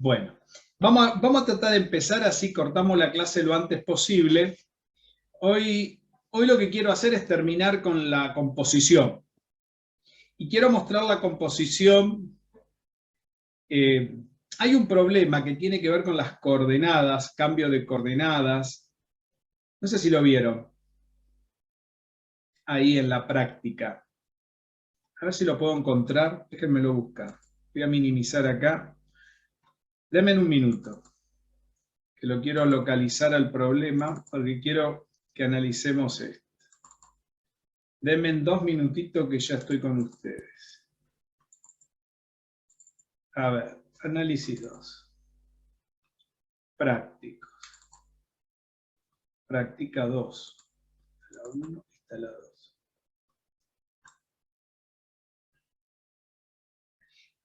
Bueno, vamos a tratar de empezar, así cortamos la clase lo antes posible. Hoy lo que quiero hacer es terminar con la composición. Y quiero mostrar la composición. Hay un problema que tiene que ver con las coordenadas, cambio de coordenadas. No sé si lo vieron ahí en la práctica. A ver si lo puedo encontrar. Déjenmelo buscar. Voy a minimizar acá. Denme un minuto, que lo quiero localizar al problema, porque quiero que analicemos esto. Denme 2 minutitos que ya estoy con ustedes. A ver, análisis 2. Prácticos. Práctica 2. La 1 está la 2.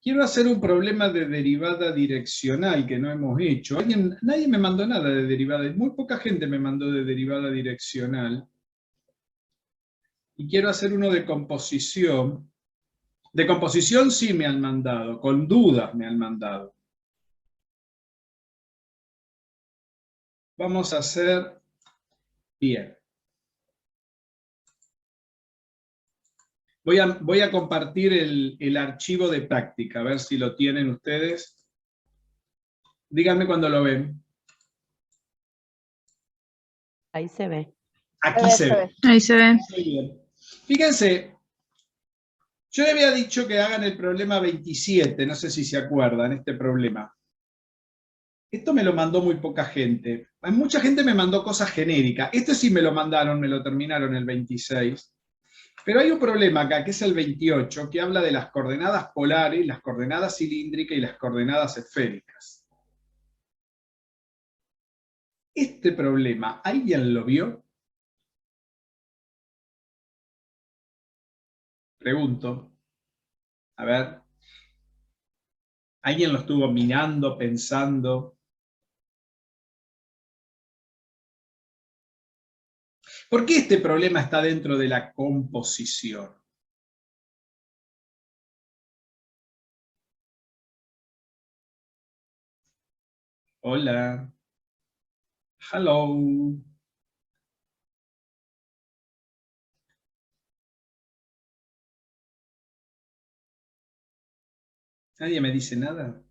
Quiero hacer un problema de derivada direccional que no hemos hecho. Nadie me mandó nada de derivada, muy poca gente me mandó de derivada direccional. Y quiero hacer uno de composición. De composición sí me han mandado, con dudas me han mandado. Vamos a hacer bien. Voy a compartir el archivo de práctica, a ver si lo tienen ustedes. Díganme cuando lo ven. Ahí se ve. Aquí se ve. Ahí se ve. Muy bien. Fíjense, yo le había dicho que hagan el problema 27, no sé si se acuerdan, este problema. Esto me lo mandó muy poca gente. Mucha gente me mandó cosas genéricas. Este sí me lo mandaron, me lo terminaron el 26. Pero hay un problema acá, que es el 28, que habla de las coordenadas polares, las coordenadas cilíndricas y las coordenadas esféricas. Este problema, ¿alguien lo vio? Pregunto. A ver. ¿Alguien lo estuvo mirando, pensando? ¿Por qué este problema está dentro de la composición? Hola. Hello. ¿Nadie me dice nada?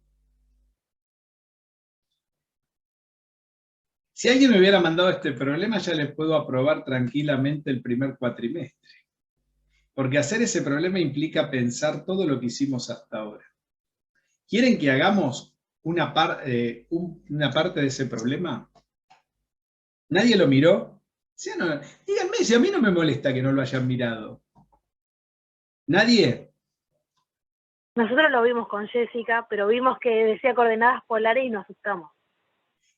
Si alguien me hubiera mandado este problema, ya le puedo aprobar tranquilamente el primer cuatrimestre. Porque hacer ese problema implica pensar todo lo que hicimos hasta ahora. ¿Quieren que hagamos una parte de ese problema? ¿Nadie lo miró? ¿Sí o no? Díganme, si a mí no me molesta que no lo hayan mirado. ¿Nadie? Nosotros lo vimos con Jessica, pero vimos que decía coordenadas polares y nos asustamos.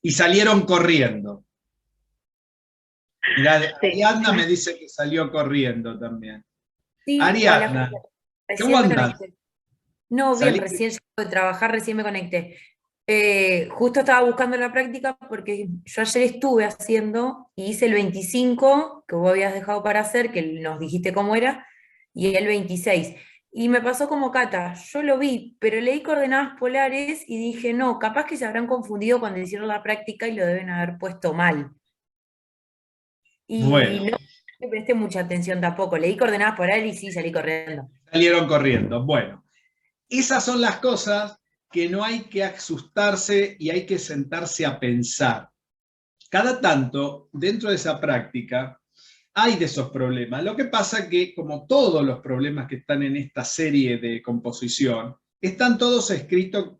Y salieron corriendo. Mirá, Sí. Ariadna me dice que salió corriendo también. Sí, Ariadna, recién me andás? conecté. No, bien, ¿Saliste? recién llego de trabajar, recién me conecté. Justo estaba buscando la práctica porque yo ayer estuve haciendo y hice el 25, que vos habías dejado para hacer, que nos dijiste cómo era, y el 26. Y me pasó como Cata, yo lo vi, pero leí coordenadas polares y dije, no, capaz que se habrán confundido cuando hicieron la práctica y lo deben haber puesto mal. Y Bueno. no le presté mucha atención tampoco, leí coordenadas polares y sí, salí corriendo. Salieron corriendo. Bueno, esas son las cosas que no hay que asustarse y hay que sentarse a pensar. Cada tanto, dentro de esa práctica, hay de esos problemas. Lo que pasa es que, como todos los problemas que están en esta serie de composición, están todos escritos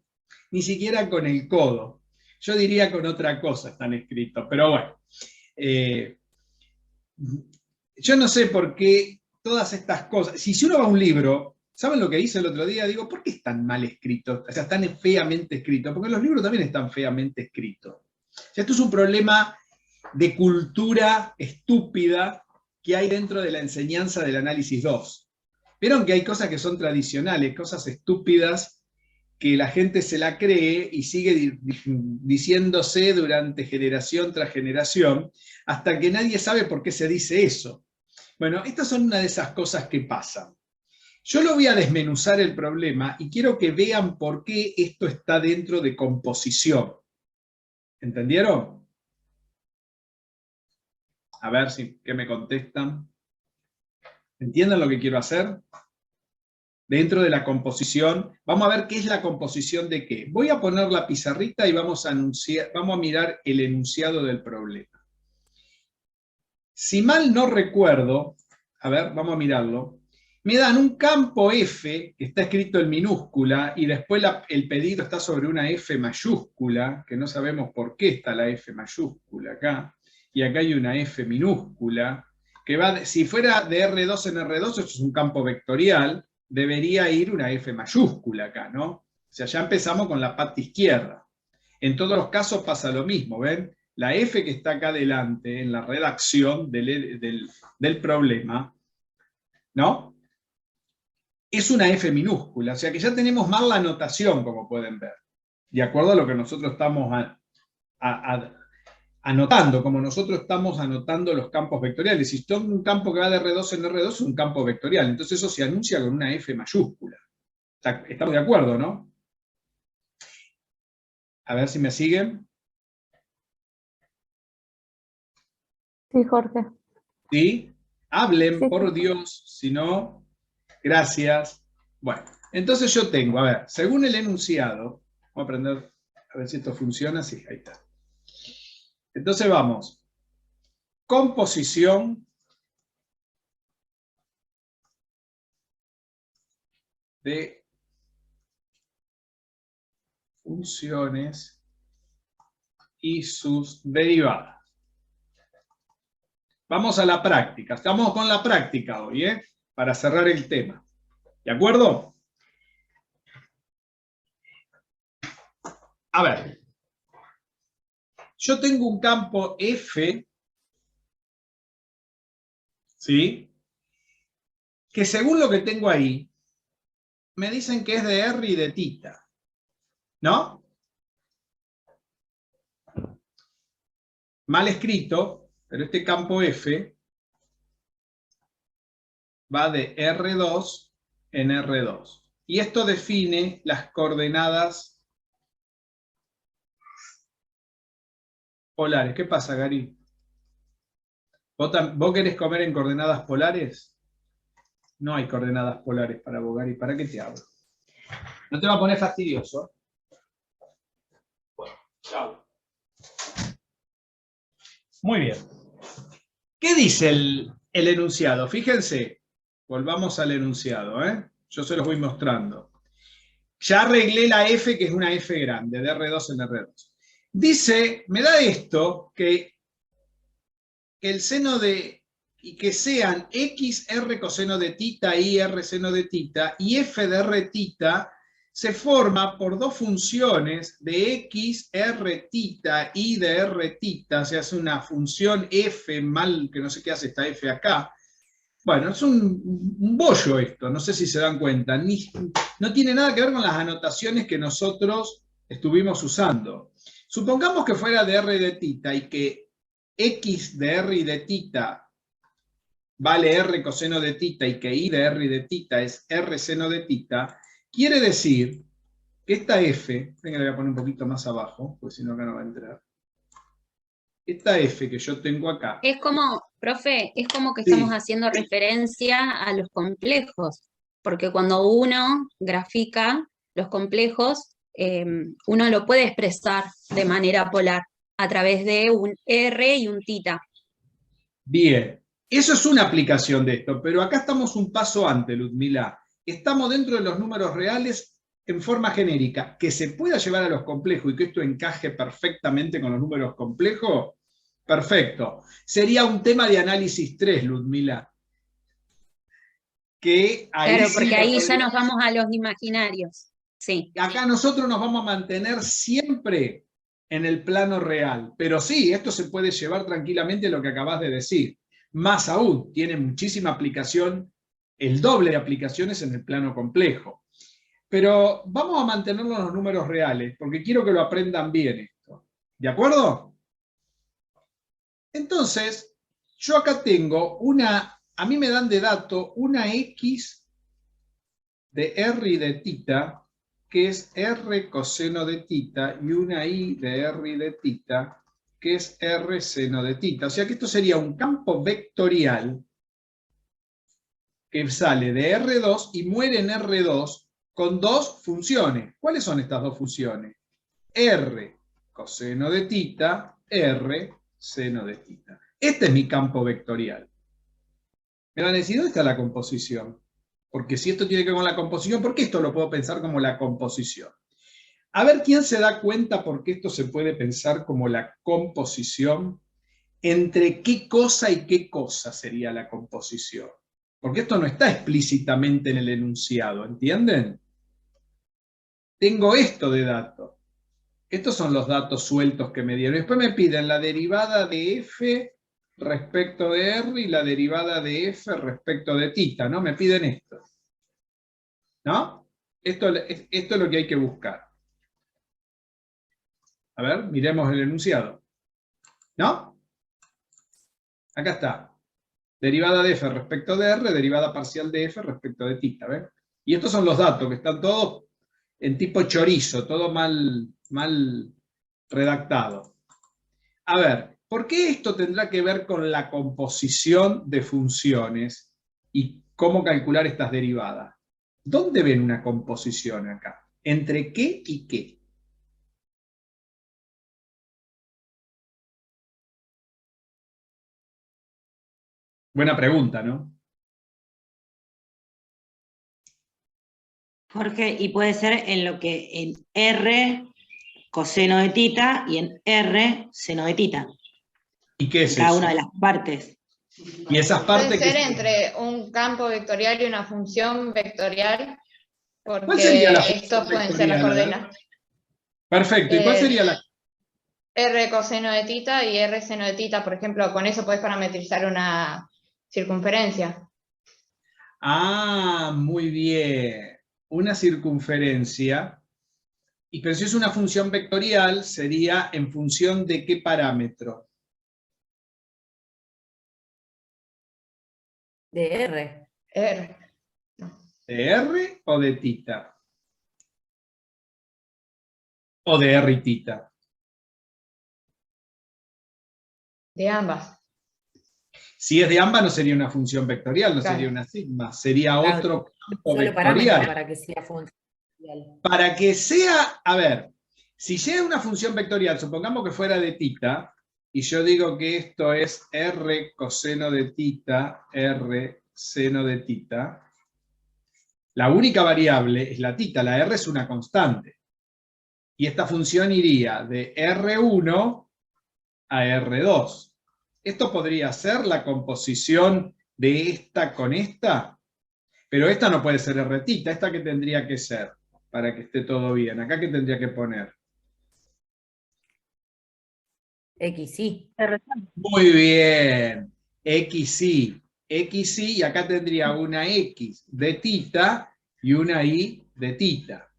ni siquiera con el codo. Yo diría con otra cosa están escritos, pero bueno. Yo no sé por qué todas estas cosas. Si uno va a un libro, ¿saben lo que hice el otro día? Digo, ¿por qué están mal escritos? O sea, están feamente escritos. Porque los libros también están feamente escritos. O sea, esto es un problema de cultura estúpida que hay dentro de la enseñanza del análisis 2. Vieron que hay cosas que son tradicionales, cosas estúpidas que la gente se la cree y sigue diciéndose durante generación tras generación, hasta que nadie sabe por qué se dice eso. Bueno, estas son una de esas cosas que pasan. Yo lo voy a desmenuzar el problema y quiero que vean por qué esto está dentro de composición. ¿Entendieron? A ver si qué me contestan. ¿Entienden lo que quiero hacer? Dentro de la composición, vamos a ver qué es la composición de qué. Voy a poner la pizarrita y vamos a mirar el enunciado del problema. Si mal no recuerdo, a ver, vamos a mirarlo, me dan un campo F, que está escrito en minúscula, y después el pedido está sobre una F mayúscula, que no sabemos por qué está la F mayúscula acá, y acá hay una F minúscula, que va, si fuera de R2 en R2, esto es un campo vectorial, debería ir una F mayúscula acá, ¿no? O sea, ya empezamos con la pata izquierda. En todos los casos pasa lo mismo, ¿ven? La F que está acá adelante, en la redacción del problema, ¿no? Es una F minúscula, o sea que ya tenemos mal la notación, como pueden ver, de acuerdo a lo que nosotros estamos anotando, como nosotros estamos anotando los campos vectoriales. Si tengo un campo que va de R2 en R2, es un campo vectorial, entonces eso se anuncia con una F mayúscula. Estamos de acuerdo, ¿no? A ver si me siguen. Sí, Jorge. ¿Sí? Hablen, Sí. por Dios, si no, gracias. Bueno, entonces yo tengo, a ver, según el enunciado, vamos a aprender, a ver si esto funciona, sí, ahí está. Entonces vamos, composición de funciones y sus derivadas. Vamos a la práctica, estamos con la práctica hoy, para cerrar el tema. ¿De acuerdo? A ver, yo tengo un campo F, ¿sí? Que según lo que tengo ahí, me dicen que es de R y de tita, ¿no? Mal escrito, pero este campo F va de R2 en R2. Y esto define las coordenadas polares. ¿Qué pasa, Gary? ¿Vos querés comer en coordenadas polares? No hay coordenadas polares para vos, Gary. ¿Para qué te hablo? No te va a poner fastidioso. Bueno, chao. Muy bien. ¿Qué dice el enunciado? Fíjense, volvamos al enunciado, yo se los voy mostrando. Ya arreglé la F, que es una F grande, de R2 en R2. Dice, me da esto, que el seno de, y que sean X, R coseno de tita, Y, R seno de tita, y F de R tita, se forma por dos funciones de X, R tita, Y de R tita, se hace una función F, mal que no sé qué hace esta F acá. Bueno, es un bollo esto, no sé si se dan cuenta. No tiene nada que ver con las anotaciones que nosotros estuvimos usando. Supongamos que fuera de R de tita y que X de R y de tita vale R coseno de tita y que Y de R y de tita es R seno de tita, quiere decir que esta F, venga, le voy a poner un poquito más abajo, porque si no acá no va a entrar. Esta F que yo tengo acá. Es como, profe, es como que Sí. estamos haciendo referencia a los complejos, porque cuando uno grafica los complejos, uno lo puede expresar de manera polar a través de un R y un tita. Bien, eso es una aplicación de esto, pero acá estamos un paso antes, Ludmila. Estamos dentro de los números reales en forma genérica. Que se pueda llevar a los complejos y que esto encaje perfectamente con los números complejos, perfecto. Sería un tema de análisis 3, Ludmila. Que ahí Claro, sí porque lo ahí ya podría- nos vamos a los imaginarios. Sí. Acá nosotros nos vamos a mantener siempre en el plano real. Pero sí, esto se puede llevar tranquilamente lo que acabas de decir. Más aún, tiene muchísima aplicación, el doble de aplicaciones en el plano complejo. Pero vamos a mantenerlo en los números reales, porque quiero que lo aprendan bien esto. ¿De acuerdo? Entonces, yo acá tengo a mí me dan de dato una X de R y de tita, que es R coseno de tita, y una I de R y de tita, que es R seno de tita. O sea que esto sería un campo vectorial que sale de R2 y muere en R2 con dos funciones. ¿Cuáles son estas dos funciones? R coseno de tita, R seno de tita. Este es mi campo vectorial. Me van a decir, ¿dónde está la composición? Porque si esto tiene que ver con la composición, ¿por qué esto lo puedo pensar como la composición? A ver quién se da cuenta por qué esto se puede pensar como la composición. ¿Entre qué cosa y qué cosa sería la composición? Porque esto no está explícitamente en el enunciado, ¿entienden? Tengo esto de datos. Estos son los datos sueltos que me dieron. Después me piden la derivada de f respecto de r y la derivada de f respecto de tita, ¿no? Me piden esto. ¿No? Esto es lo que hay que buscar. A ver, miremos el enunciado. ¿No? Acá está. Derivada de f respecto de r, derivada parcial de f respecto de tita, ¿ven? Y estos son los datos, que están todos en tipo chorizo, todo mal redactado. A ver, ¿por qué esto tendrá que ver con la composición de funciones y cómo calcular estas derivadas? ¿Dónde ven una composición acá? ¿Entre qué y qué? Buena pregunta, ¿no? Jorge, y puede ser en lo que en R coseno de tita y en R seno de tita. ¿Y qué es Cada eso? una de las partes. Y esas Puede partes ser que... entre un campo vectorial y una función vectorial, ¿Cuál sería porque la función estos pueden ser las vectorial? coordenadas. Perfecto, ¿y cuál sería la... R coseno de tita y R seno de tita, por ejemplo, con eso puedes parametrizar una circunferencia. Ah, muy bien. Una circunferencia. Y pero si es una función vectorial, sería en función de qué parámetro. De R. R. ¿De R o de tita? ¿O de R y tita? De ambas. Si es de ambas no sería una función vectorial, no Claro. sería una sigma, sería Claro, otro campo Solo parámetro vectorial. para que sea funcional. Para que sea, a ver, si sea una función vectorial, supongamos que fuera de tita, y yo digo que esto es R coseno de tita, R seno de tita, la única variable es la tita, la R es una constante. Y esta función iría de R1 a R2. Esto podría ser la composición de esta con esta, pero esta no puede ser R tita, esta que tendría que ser, para que esté todo bien. Acá que tendría que poner. XY. Muy bien, XY, XY, y acá tendría una X de tita y una Y de tita.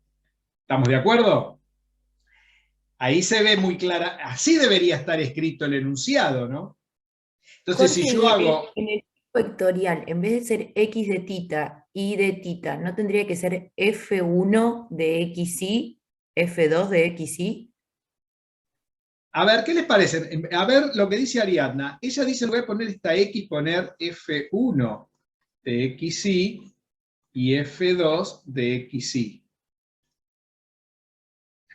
¿Estamos de acuerdo? Ahí se ve muy clara, así debería estar escrito el enunciado, ¿no? Entonces, si yo hago... En el vectorial, en vez de ser X de tita, Y de tita, ¿no tendría que ser F1 de XY, F2 de XY? A ver, ¿qué les parece? A ver lo que dice Ariadna. Ella dice, voy a poner esta X, poner F1 de XY y F2 de XY.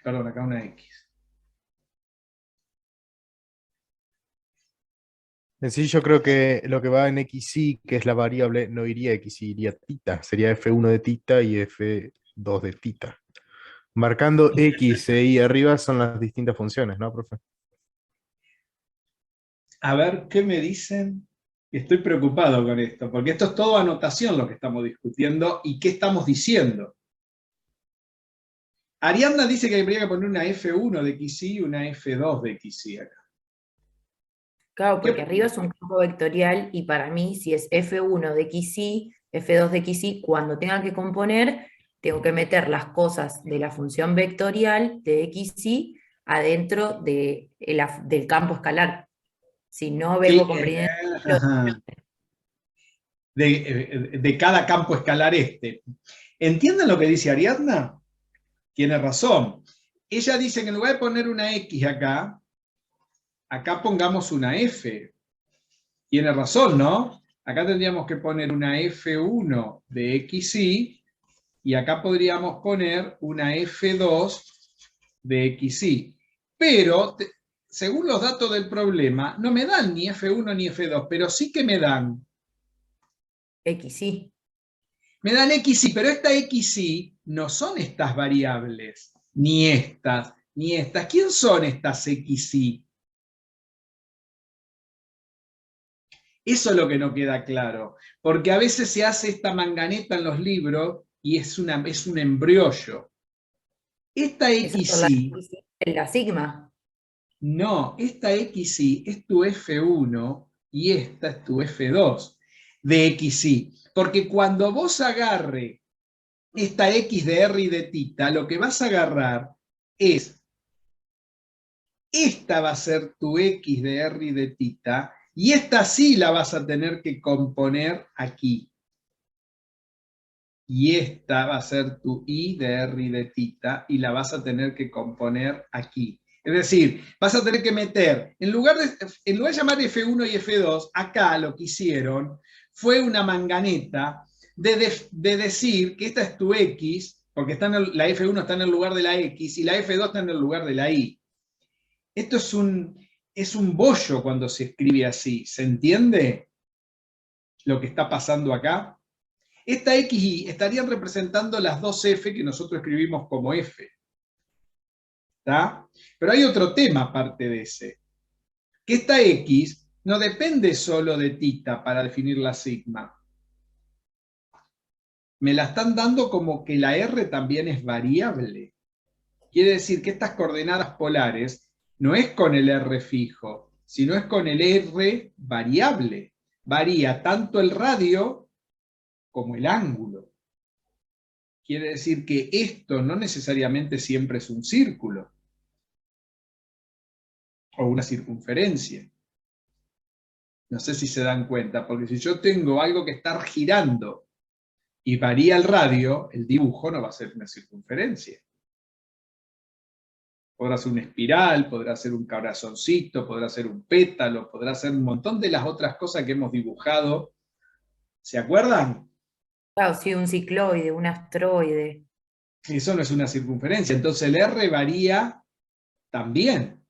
Perdón, acá una X. En sí, yo creo que lo que va en XY, que es la variable, no iría XY, iría tita. Sería F1 de tita y F2 de tita. Marcando X e Y arriba son las distintas funciones, ¿no, profe? A ver, ¿qué me dicen? Estoy preocupado con esto, porque esto es todo anotación lo que estamos discutiendo y qué estamos diciendo. Ariadna dice que habría que poner una F1 de XY y una F2 de XY acá. Claro, porque arriba es un campo vectorial y para mí, si es F1 de XY, F2 de XY, cuando tenga que componer, tengo que meter las cosas de la función vectorial de XY adentro del campo escalar. Si no vengo comprendiendo... Ajá. De cada campo escalar este. ¿Entienden lo que dice Ariadna? Tiene razón. Ella dice que en lugar de poner una X acá, acá pongamos una F. Tiene razón, ¿no? Acá tendríamos que poner una F1 de XY y acá podríamos poner una F2 de XY. Pero, según los datos del problema, no me dan ni F1 ni F2, pero sí que me dan. XY. Me dan XY, pero esta XY no son estas variables, ni estas, ni estas. ¿Quién son estas XY? Eso es lo que no queda claro, porque a veces se hace esta manganeta en los libros y es un embriollo. Esta XY, La sigma. no, esta XY es tu F1 y esta es tu F2 de XY. Porque cuando vos agarre esta X de R y de tita, lo que vas a agarrar es, esta va a ser tu X de R y de tita, y esta sí la vas a tener que componer aquí. Y esta va a ser tu I de R y de tita, y la vas a tener que componer aquí. Es decir, vas a tener que meter, en lugar de llamar F1 y F2, acá lo que hicieron fue una manganeta de decir que esta es tu X, porque la F1 está en el lugar de la X, y la F2 está en el lugar de la Y. Esto es un bollo cuando se escribe así. ¿Se entiende lo que está pasando acá? Esta X y Y estarían representando las dos F que nosotros escribimos como F. ¿Está? Pero hay otro tema aparte de ese. Que esta X no depende solo de tita para definir la sigma. Me la están dando como que la R también es variable. Quiere decir que estas coordenadas polares no es con el R fijo, sino es con el R variable. Varía tanto el radio como el ángulo. Quiere decir que esto no necesariamente siempre es un círculo o una circunferencia. No sé si se dan cuenta, porque si yo tengo algo que está girando y varía el radio, el dibujo no va a ser una circunferencia. Podrá ser una espiral, podrá ser un corazoncito, podrá ser un pétalo, podrá ser un montón de las otras cosas que hemos dibujado. ¿Se acuerdan? Claro, sí, un cicloide, un asteroide. Eso no es una circunferencia. Entonces el R varía también.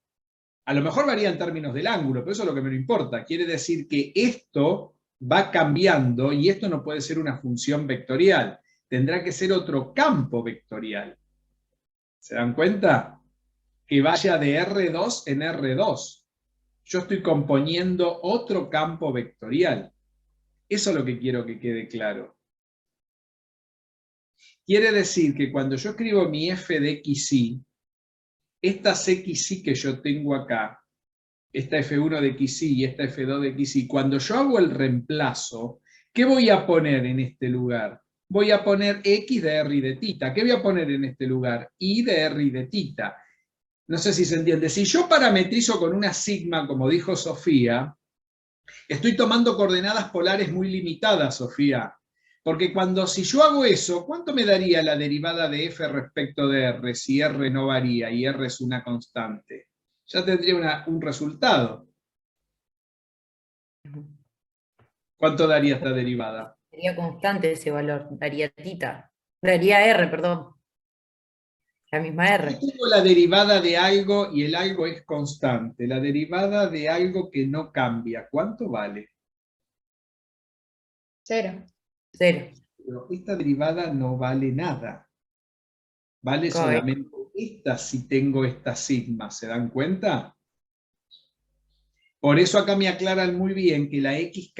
A lo mejor varía en términos del ángulo, pero eso es lo que me importa. Quiere decir que esto va cambiando y esto no puede ser una función vectorial. Tendrá que ser otro campo vectorial. ¿Se dan cuenta? Que vaya de R2 en R2. Yo estoy componiendo otro campo vectorial. Eso es lo que quiero que quede claro. Quiere decir que cuando yo escribo mi f de XY, estas XY que yo tengo acá, esta F1 de XY y esta F2 de XY, cuando yo hago el reemplazo, ¿qué voy a poner en este lugar? Voy a poner X de R y de tita. ¿Qué voy a poner en este lugar? Y de R y de tita. No sé si se entiende. Si yo parametrizo con una sigma, como dijo Sofía, estoy tomando coordenadas polares muy limitadas, Sofía. Porque si yo hago eso, ¿cuánto me daría la derivada de f respecto de r si r no varía y r es una constante? Ya tendría un resultado. ¿Cuánto daría esta derivada? Sería constante ese valor, daría tita. Daría R, perdón. La misma R. Yo tengo la derivada de algo y el algo es constante. La derivada de algo que no cambia, ¿cuánto vale? 0. 0. Pero esta derivada no vale nada. Vale solamente esta si tengo esta sigma. ¿Se dan cuenta? Por eso acá me aclaran muy bien que la X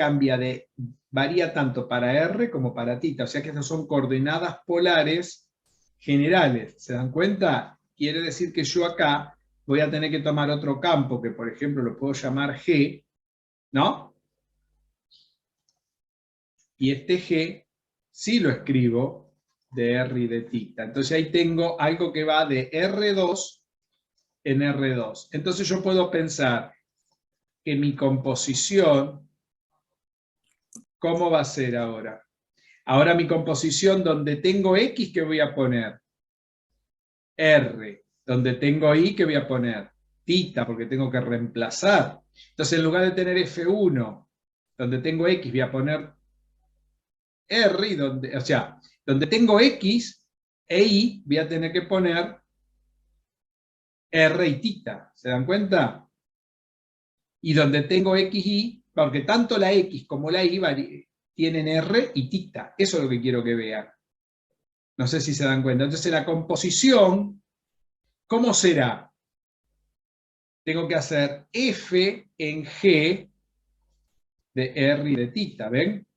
varía tanto para R como para tita. O sea que estas son coordenadas polares generales. ¿Se dan cuenta? Quiere decir que yo acá voy a tener que tomar otro campo, que por ejemplo lo puedo llamar G, ¿no? Y este G sí lo escribo de R y de tita. Entonces ahí tengo algo que va de R2 en R2. Entonces yo puedo pensar que mi composición, ¿cómo va a ser ahora? Ahora mi composición donde tengo X, ¿qué voy a poner? R. Donde tengo Y, ¿qué voy a poner? Tita, porque tengo que reemplazar. Entonces, en lugar de tener F1, donde tengo X, voy a poner R, y donde, o sea, donde tengo X e Y, voy a tener que poner R y tita. ¿Se dan cuenta? Y donde tengo X, Y, porque tanto la X como la Y tienen R y tita. Eso es lo que quiero que vean. No sé si se dan cuenta. Entonces, la composición, ¿cómo será? Tengo que hacer F en G de R y de tita, ¿ven?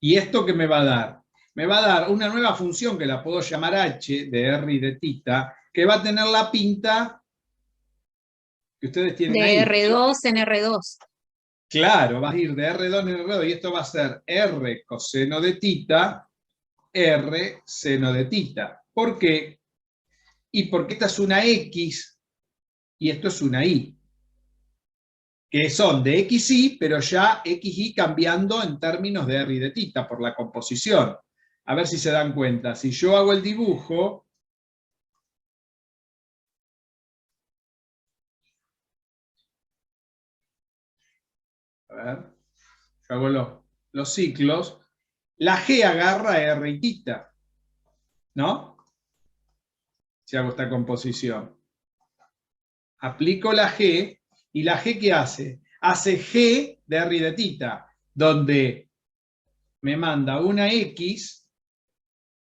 ¿Y esto qué me va a dar? Me va a dar una nueva función que la puedo llamar H de R y de tita, que va a tener la pinta que ustedes tienen ahí. De R2 en R2. Claro, va a ir de R2 en R2 y esto va a ser R coseno de tita, R seno de tita. ¿Por qué? Y porque esta es una X y esto es una Y. Que son de XY, pero ya XY cambiando en términos de R y de tita por la composición. A ver si se dan cuenta. Si yo hago el dibujo, a ver, yo hago los ciclos, la G agarra R y tita, ¿no? Si hago esta composición. Aplico la G, y la G ¿qué hace? Hace G de R y de tita, donde me manda una X,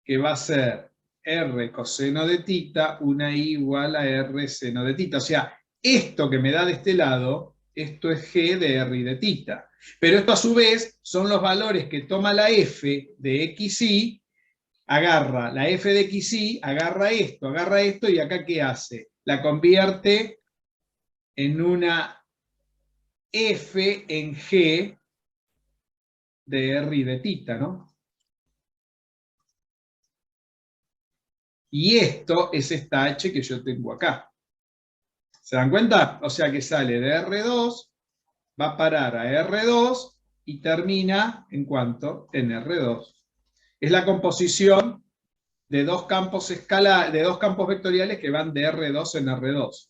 que va a ser R coseno de tita, una Y igual a R seno de tita. O sea, esto que me da de este lado, esto es G de R y de tita. Pero esto a su vez son los valores que toma la F de XY, agarra la F de XY, agarra esto, y acá ¿qué hace? La convierte en una F en G de R y de tita, ¿no? Y esto es esta H que yo tengo acá. ¿Se dan cuenta? O sea que sale de R2, va a parar a R2 y termina ¿en cuánto? En R2. Es la composición de dos campos vectoriales que van de R2 en R2.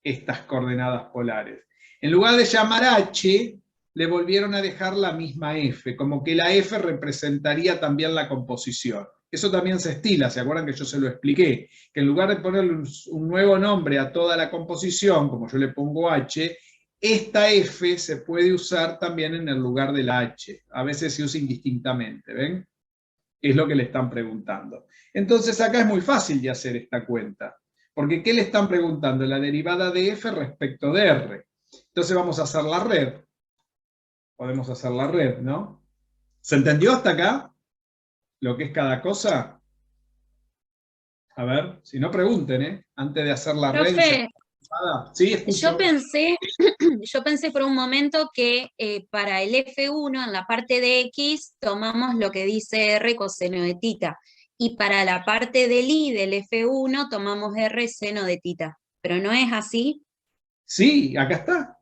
Estas coordenadas polares. En lugar de llamar H, le volvieron a dejar la misma F, como que la F representaría también la composición. Eso también se estila, ¿se acuerdan que yo se lo expliqué? Que en lugar de ponerle un nuevo nombre a toda la composición, como yo le pongo H, esta F se puede usar también en el lugar de la H. A veces se usa indistintamente, ¿ven? Es lo que le están preguntando. Entonces acá es muy fácil de hacer esta cuenta. Porque ¿qué le están preguntando? La derivada de F respecto de R. Entonces vamos a hacer la red. Podemos hacer la red, ¿no? ¿Se entendió hasta acá? Lo que es cada cosa. A ver, si no pregunten, ¿eh? Antes de hacer la red. Profe, Sí, escucho. yo pensé por un momento que para el F1 en la parte de X tomamos lo que dice R coseno de tita. Y para la parte del Y del F1 tomamos R seno de tita. ¿Pero no es así? Sí, acá está.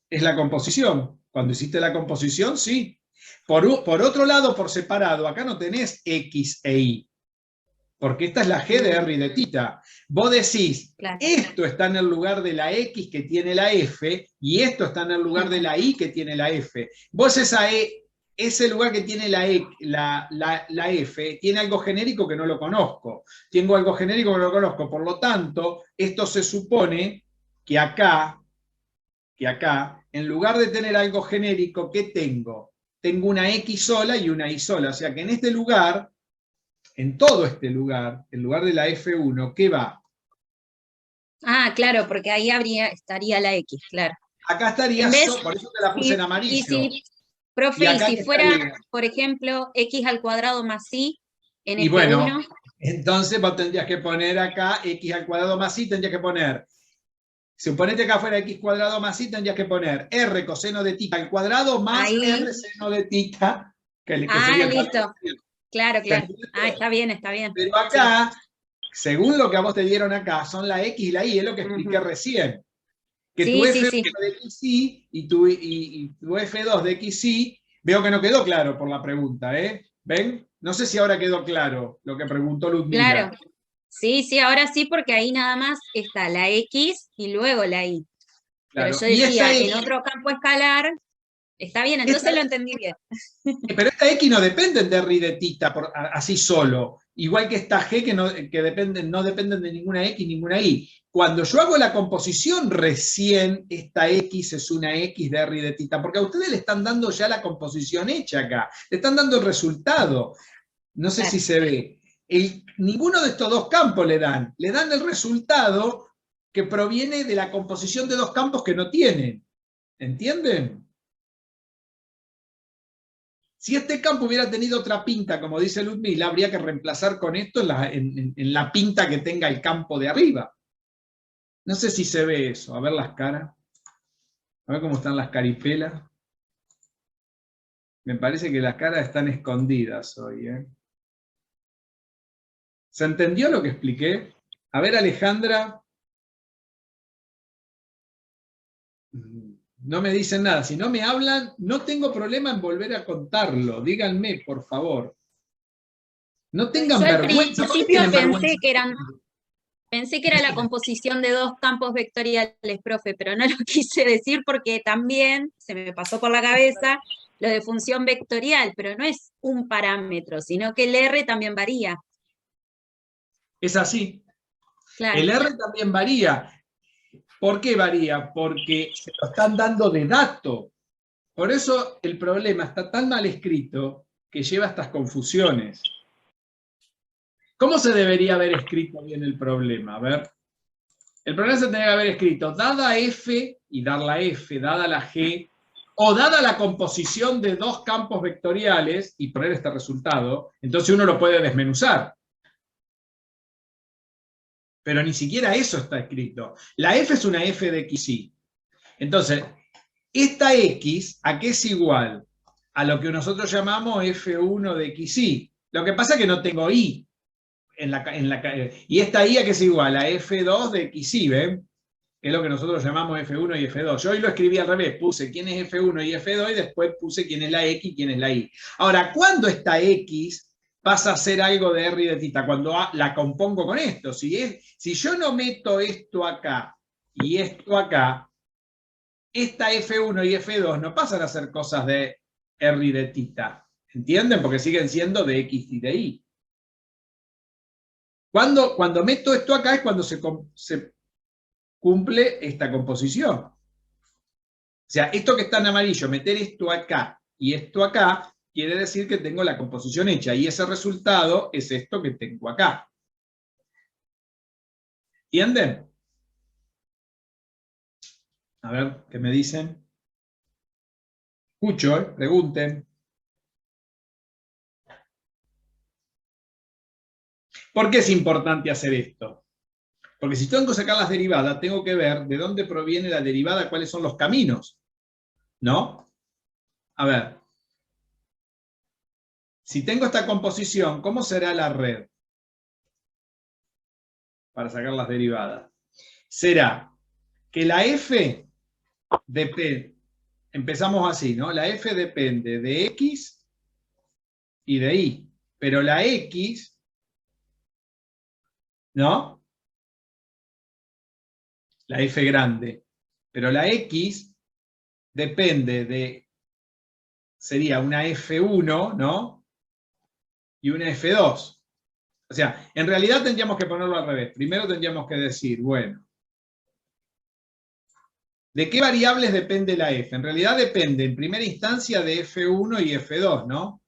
Es la composición. Cuando hiciste la composición, sí. Por otro lado, por separado, acá no tenés X e Y. Porque esta es la G de R y de tita. Vos decís, Claro. Esto está en el lugar de la X que tiene la F, y esto está en el lugar de la Y que tiene la F. Vos ese lugar que tiene la F, tiene algo genérico que no lo conozco. Tengo algo genérico que no lo conozco. Por lo tanto, esto se supone que acá, en lugar de tener algo genérico, ¿qué tengo? Tengo una X sola y una Y sola. O sea que en este lugar, en todo este lugar, en lugar de la F1, ¿qué va? Ah, claro, porque ahí estaría la X, claro. Acá estaría, por eso te la puse en amarillo. Profe, Y y si fuera, estaría, por ejemplo, X al cuadrado más Y en y F1, bueno, entonces vos tendrías que poner acá X al cuadrado más Y, tendrías que poner, suponete que acá fuera X cuadrado más Y, tendrías que poner R coseno de tita al cuadrado más ahí. R seno de tita. Que Ah, sería listo. Claro, claro. Ah, está bien, está bien. Pero acá, según lo que a vos te dieron acá, son la X y la Y, es lo que expliqué recién. Que tu Sí, sí, F1 sí. de XY y tu F2 de XY, veo que no quedó claro por la pregunta, ¿eh? ¿Ven? No sé si ahora quedó claro lo que preguntó Ludmila. Claro. Sí, sí, ahora sí, porque ahí nada más está la X y luego la Y. Pero Claro. yo Y esta decía, en X, otro campo escalar, está bien, entonces lo entendí bien. pero esta X no depende de R y de tita así solo. Igual que esta G que no dependen de ninguna X, ninguna Y. Cuando yo hago la composición, recién esta X es una X de R y de tita, porque a ustedes le están dando ya la composición hecha acá, le están dando el resultado. No sé si se ve. Ninguno de estos dos campos le dan el resultado que proviene de la composición de dos campos que no tienen. ¿Entienden? Si este campo hubiera tenido otra pinta, como dice Ludmila, habría que reemplazar con esto en la pinta que tenga el campo de arriba. No sé si se ve eso. A ver las caras. A ver cómo están las caripelas. Me parece que las caras están escondidas hoy, ¿eh? ¿Se entendió lo que expliqué? A ver, Alejandra. No me dicen nada. Si no me hablan, no tengo problema en volver a contarlo. Díganme, por favor. No tengan Yo al vergüenza. ¿Por qué principio tienen vergüenza? pensé que era la composición de dos campos vectoriales, profe, pero no lo quise decir porque también se me pasó por la cabeza lo de función vectorial, pero no es un parámetro, sino que el R también varía. Es así. Claro. El R también varía. ¿Por qué varía? Porque se lo están dando de dato. Por eso el problema está tan mal escrito que lleva a estas confusiones. ¿Cómo se debería haber escrito bien el problema? A ver. El problema se tendría que haber escrito dada F y dar la F, dada la G, o dada la composición de dos campos vectoriales y poner este resultado, entonces uno lo puede desmenuzar. Pero ni siquiera eso está escrito. La F es una F de XY. Entonces, esta X, ¿a qué es igual? A lo que nosotros llamamos F1 de XY. Lo que pasa es que no tengo Y. Y esta Y, ¿a qué es igual? A F2 de XY, ¿ven? Que es lo que nosotros llamamos F1 y F2. Yo hoy lo escribí al revés, puse quién es F1 y F2 y después puse quién es la X y quién es la Y. Ahora, ¿cuándo esta X pasa a ser algo de R y de tita? Cuando la compongo con esto. Si yo no meto esto acá y esto acá, esta F1 y F2 no pasan a ser cosas de R y de tita. ¿Entienden? Porque siguen siendo de X y de Y. Cuando meto esto acá es cuando se cumple esta composición. O sea, esto que está en amarillo, meter esto acá y esto acá, quiere decir que tengo la composición hecha, y ese resultado es esto que tengo acá. ¿Entienden? A ver, ¿qué me dicen? Escucho, pregunten. ¿Por qué es importante hacer esto? Porque si tengo que sacar las derivadas, tengo que ver de dónde proviene la derivada, cuáles son los caminos. ¿No? A ver. Si tengo esta composición, ¿cómo será la red? Para sacar las derivadas. Será que la F depende, empezamos así, ¿no? La F depende de X y de Y. Pero la X, ¿no? La F grande. Pero la X depende de, sería una F1, ¿no? Y una F2. O sea, en realidad tendríamos que ponerlo al revés. Primero tendríamos que decir, bueno, ¿de qué variables depende la F? En realidad depende en primera instancia de F1 y F2, ¿no?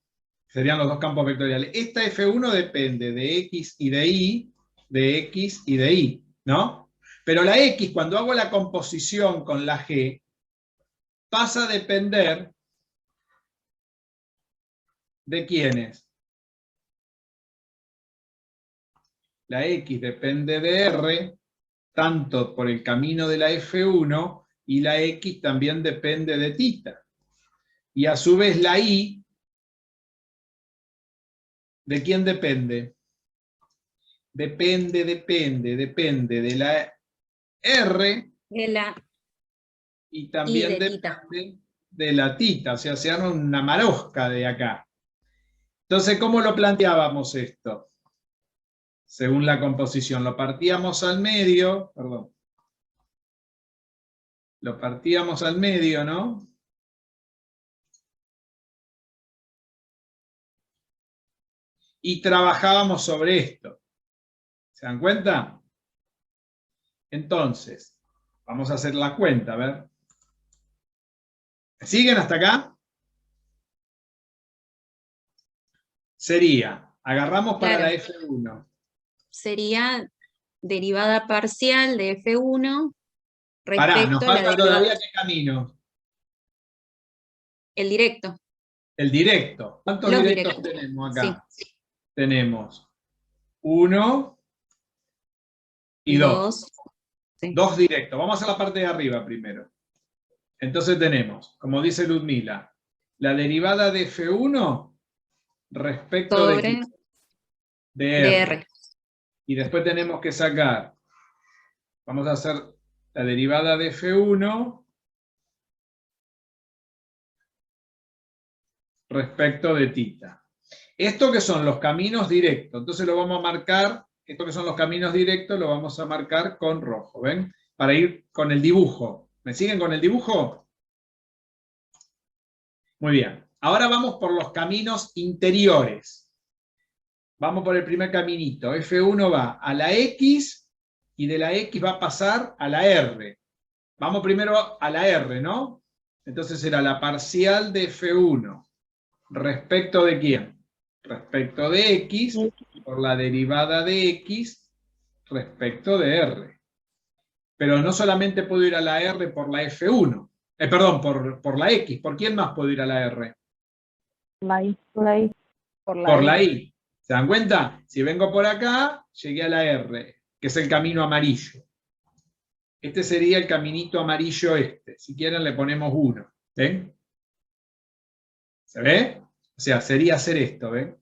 Serían los dos campos vectoriales. Esta F1 depende de X y de Y, de X y de Y, ¿no? Pero la X, cuando hago la composición con la G, pasa a depender ¿de quiénes? La X depende de R, tanto por el camino de la F1, y la X también depende de tita. Y a su vez la Y, ¿de quién depende? Depende de la R. y también de tita. depende de la tita, o sea, se arma una marosca de acá. Entonces, ¿cómo lo planteábamos esto? Según la composición, lo partíamos al medio, perdón. Lo partíamos al medio, ¿no? Y trabajábamos sobre esto. ¿Se dan cuenta? Entonces, vamos a hacer la cuenta, a ver. ¿Me siguen hasta acá? Sería, agarramos para Claro. la F1. Sería derivada parcial de F1 Pará, nos respecto a la falta derivada. todavía qué camino. El directo. El directo. ¿Cuántos Los directos directos. tenemos acá? Sí. Tenemos 1 y 2. 2. Sí. 2 directos. Vamos a hacer la parte de arriba primero. Entonces tenemos, como dice Ludmila, la derivada de F1 respecto Sobre de de R. R. Y después tenemos que sacar, vamos a hacer la derivada de F1 respecto de tita. Esto que son los caminos directos, entonces lo vamos a marcar, esto que son los caminos directos lo vamos a marcar con rojo, ¿ven? Para ir con el dibujo. ¿Me siguen con el dibujo? Muy bien. Ahora vamos por los caminos interiores. Vamos por el primer caminito. F1 va a la X y de la X va a pasar a la R. Vamos primero a la R, ¿no? Entonces será la parcial de F1. ¿Respecto de quién? Respecto de X por la derivada de X respecto de R. Pero no solamente puedo ir a la R por la F1. Perdón, por la X. ¿Por quién más puedo ir a la R? La I. La I. Por la I. ¿Se dan cuenta? Si vengo por acá, llegué a la R, que es el camino amarillo. Este sería el caminito amarillo este. Si quieren le ponemos 1. ¿Ven? ¿Se ve? O sea, sería hacer esto, ¿ven?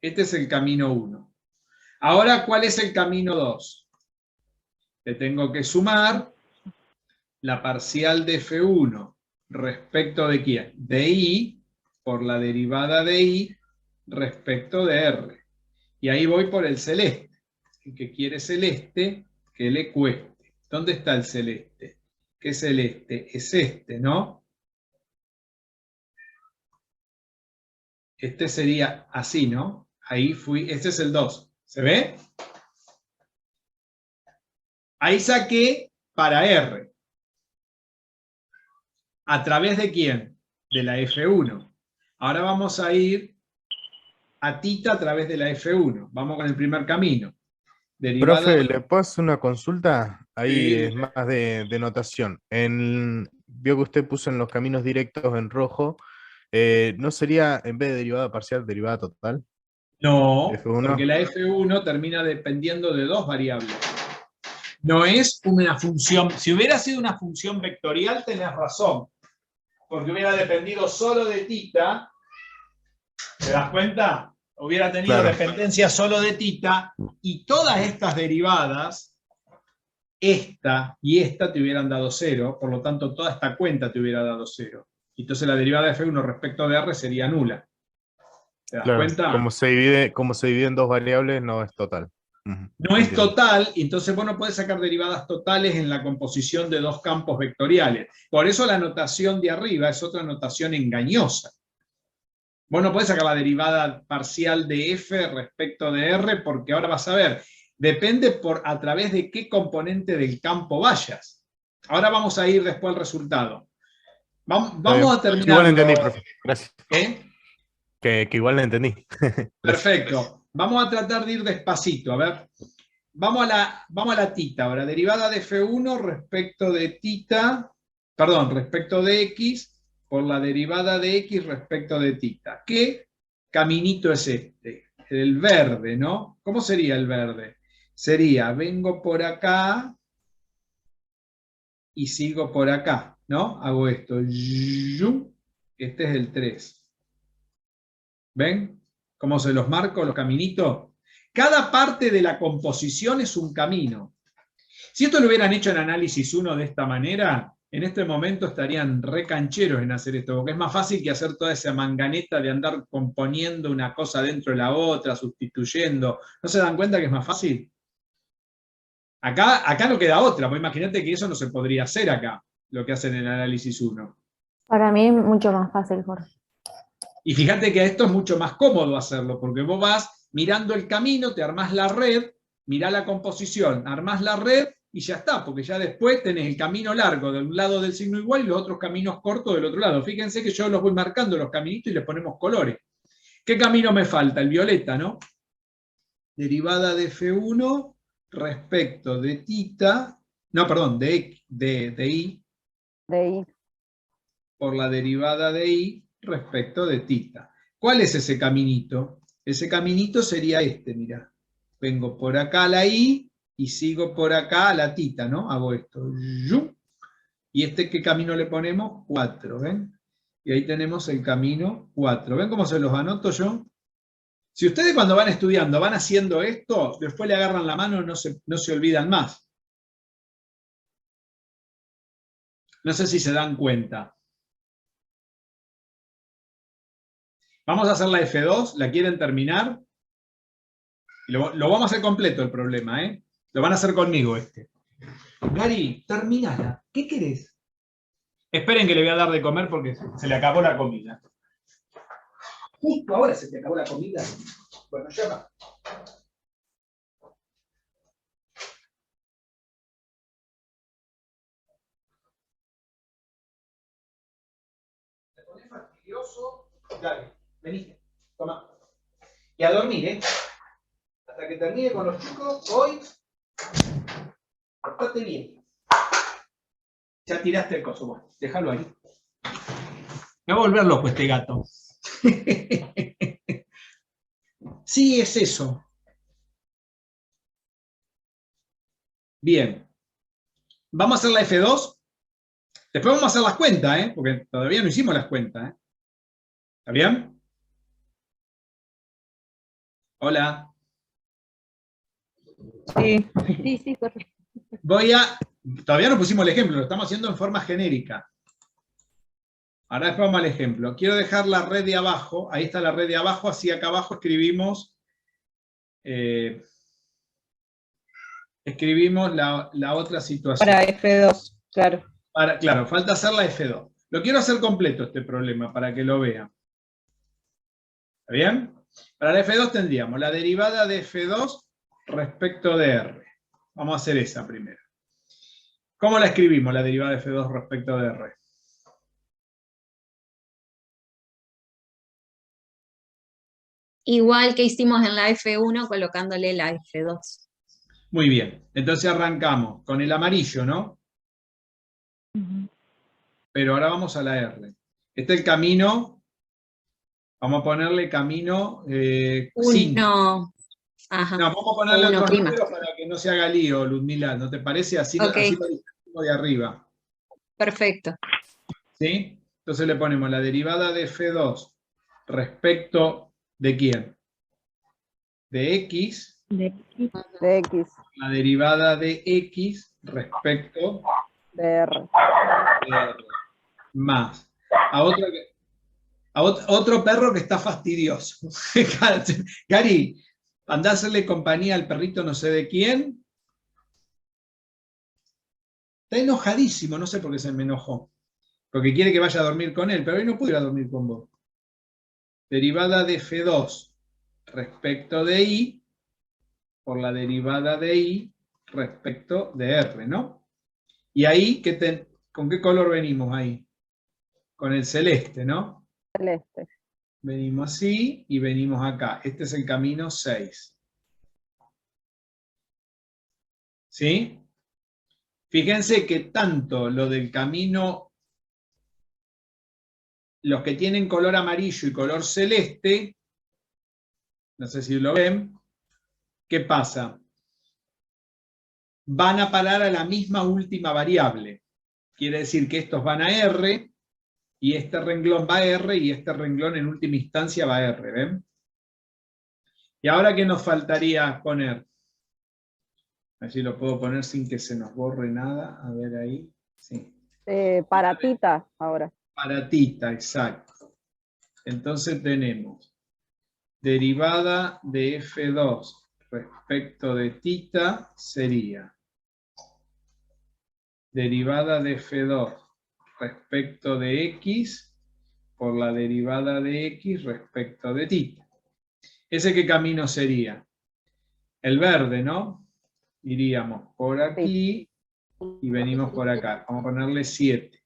Este es el camino 1. Ahora, ¿cuál es el camino 2? Le tengo que sumar la parcial de F1 respecto de quién? De I por la derivada de I respecto de R. Y ahí voy por el celeste. El que quiere celeste, que le cueste. ¿Dónde está el celeste? ¿Qué celeste? Es este, ¿no? Este sería así, ¿no? Ahí fui, este es el 2. ¿Se ve? Ahí saqué para R. ¿A través de quién? De la F1. Ahora vamos a ir a tita a través de la F1. Vamos con el primer camino. Derivada Profe, ¿le puedo hacer una consulta? Ahí Sí. es más de notación. Vio que usted puso en los caminos directos en rojo. ¿No sería, en vez de derivada parcial, derivada total? No, F1. porque la F1 termina dependiendo de 2 variables. No es una función. Si hubiera sido una función vectorial, tenés razón. Porque hubiera dependido solo de tita. ¿Te das cuenta? Hubiera tenido Claro. dependencia solo de tita. Y todas estas derivadas, esta y esta te hubieran dado 0. Por lo tanto, toda esta cuenta te hubiera dado 0. Entonces la derivada de F1 respecto de R sería nula. ¿Te das Claro, cuenta? como se divide en dos variables, no es total. Ujú, No es entiendo. total, y entonces vos no podés sacar derivadas totales en la composición de dos campos vectoriales. Por eso la notación de arriba es otra notación engañosa. Vos no podés sacar la derivada parcial de F respecto de R, porque ahora vas a ver, depende a través de qué componente del campo vayas. Ahora vamos a ir después al resultado. Vamos a terminar. Igual entendí, profe. Gracias. ¿Eh? Que igual la entendí. Perfecto. Vamos a tratar de ir despacito. A ver. Vamos a la tita ahora. Derivada de F1 respecto de tita, perdón, respecto de X, por la derivada de X respecto de tita. ¿Qué caminito es este? El verde, ¿no? ¿Cómo sería el verde? Sería, vengo por acá y sigo por acá, ¿no? Hago esto. Este es el 3. ¿Ven? ¿Cómo se los marco, los caminitos? Cada parte de la composición es un camino. Si esto lo hubieran hecho en análisis 1 de esta manera, en este momento estarían re cancheros en hacer esto, porque es más fácil que hacer toda esa manganeta de andar componiendo una cosa dentro de la otra, sustituyendo. ¿No se dan cuenta que es más fácil? Acá no queda otra, pues imagínate que eso no se podría hacer acá, lo que hacen en el análisis 1. Para mí es mucho más fácil, Jorge. Y fíjate que esto es mucho más cómodo hacerlo, porque vos vas mirando el camino, te armás la red, mirá la composición, armás la red y ya está, porque ya después tenés el camino largo de un lado del signo igual y los otros caminos cortos del otro lado. Fíjense que yo los voy marcando los caminitos y les ponemos colores. ¿Qué camino me falta? El violeta, ¿no? Derivada de F1 respecto de tita, no, perdón, de I, De I. por la derivada de I respecto de tita. ¿Cuál es ese caminito? Ese caminito sería este, mirá. Vengo por acá a la I y sigo por acá a la tita, ¿no? Hago esto. ¿Y este qué camino le ponemos? 4, ¿ven? Y ahí tenemos el camino 4. ¿Ven cómo se los anoto yo? Si ustedes cuando van estudiando van haciendo esto, después le agarran la mano y no se olvidan más. No sé si se dan cuenta. Vamos a hacer la F2, ¿la quieren terminar? Lo vamos a hacer completo el problema, ¿eh? Lo van a hacer conmigo este. Gary, terminala. ¿Qué querés? Esperen que le voy a dar de comer porque se le acabó la comida. Justo ahora se te acabó la comida. Bueno, ya va. ¿Te pones fastidioso? Dale, vení, toma. Y a dormir, ¿eh? Hasta que termine con los chicos, hoy, portate bien. Ya tiraste el coso, bueno, déjalo ahí. Me va a volver loco este gato. Sí, es eso. Bien. Vamos a hacer la F2. Después vamos a hacer las cuentas, ¿eh? Porque todavía no hicimos las cuentas, ¿eh? ¿Está bien? Hola. Sí, sí, Jorge. Todavía no pusimos el ejemplo, lo estamos haciendo en forma genérica. Ahora después vamos al ejemplo. Quiero dejar la red de abajo, ahí está la red de abajo, así acá abajo escribimos la otra situación. Para F2, claro. Claro, falta hacer la F2. Lo quiero hacer completo este problema para que lo vean. ¿Está bien? Para la F2 tendríamos la derivada de F2 respecto de R. Vamos a hacer esa primero. ¿Cómo la escribimos, la derivada de F2 respecto de R? Igual que hicimos en la F1 colocándole la F2. Muy bien. Entonces arrancamos con el amarillo, ¿no? Pero ahora vamos a la R. Este es el camino. Vamos a ponerle camino 5. No, ajá. No, vamos a ponerle Uno, otros prima. números para que no se haga lío, Ludmila. ¿No te parece? Así, Ok. así lo discutimos de arriba. Perfecto. ¿Sí? Entonces le ponemos la derivada de F2 respecto de ¿quién? De X. De X, La derivada de X respecto de R. de R. Más. A otro perro que está fastidioso. Gary, andá a hacerle compañía al perrito no sé de quién. Está enojadísimo, no sé por qué se me enojó. Porque quiere que vaya a dormir con él, pero hoy no puedo ir a dormir con vos. Derivada de F2 respecto de I por la derivada de I respecto de R, ¿no? Y ahí, ¿con qué color venimos ahí? Con el celeste, ¿no? Celeste. Venimos así y venimos acá. Este es el camino 6. ¿Sí? Fíjense que tanto lo del camino, los que tienen color amarillo y color celeste, no sé si lo ven, ¿qué pasa? Van a parar a la misma última variable. Quiere decir que estos van a R, y este renglón va a R, y este renglón en última instancia va a R, ¿ven? Y ahora, ¿qué nos faltaría poner? A ver si lo puedo poner sin que se nos borre nada. A ver ahí. Sí. Para tita ahora. Para tita, exacto. Entonces tenemos derivada de F2 respecto de tita sería derivada de F2 respecto de X por la derivada de X respecto de tita. ¿Ese qué camino sería? El verde, ¿no? Iríamos por aquí y venimos por acá. Vamos a ponerle 7.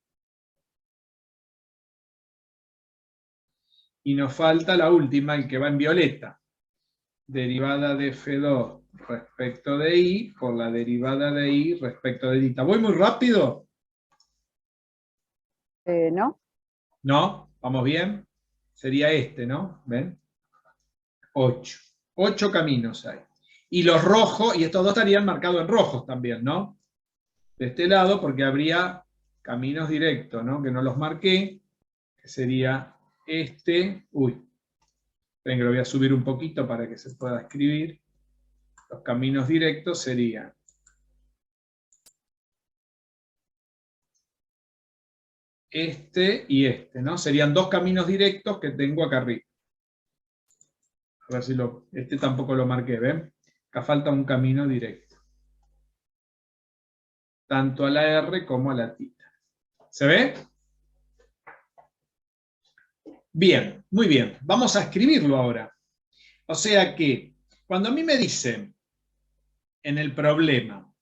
Y nos falta la última, el que va en violeta. Derivada de F2 respecto de I por la derivada de I respecto de tita. ¿Voy muy rápido? ¿No? ¿No? ¿Vamos bien? Sería este, ¿no? ¿Ven? 8. 8 caminos hay. Y los rojos, y estos dos estarían marcados en rojos también, ¿no? De este lado, porque habría caminos directos, ¿no? Que no los marqué, que sería este. Uy, ven que lo voy a subir un poquito para que se pueda escribir. Los caminos directos serían este y este, ¿no? Serían dos caminos directos que tengo acá arriba. A ver si este tampoco lo marqué, ¿ven? Acá falta un camino directo. Tanto a la R como a la tita. ¿Se ve? Bien, muy bien. Vamos a escribirlo ahora. O sea que, cuando a mí me dicen en el problema,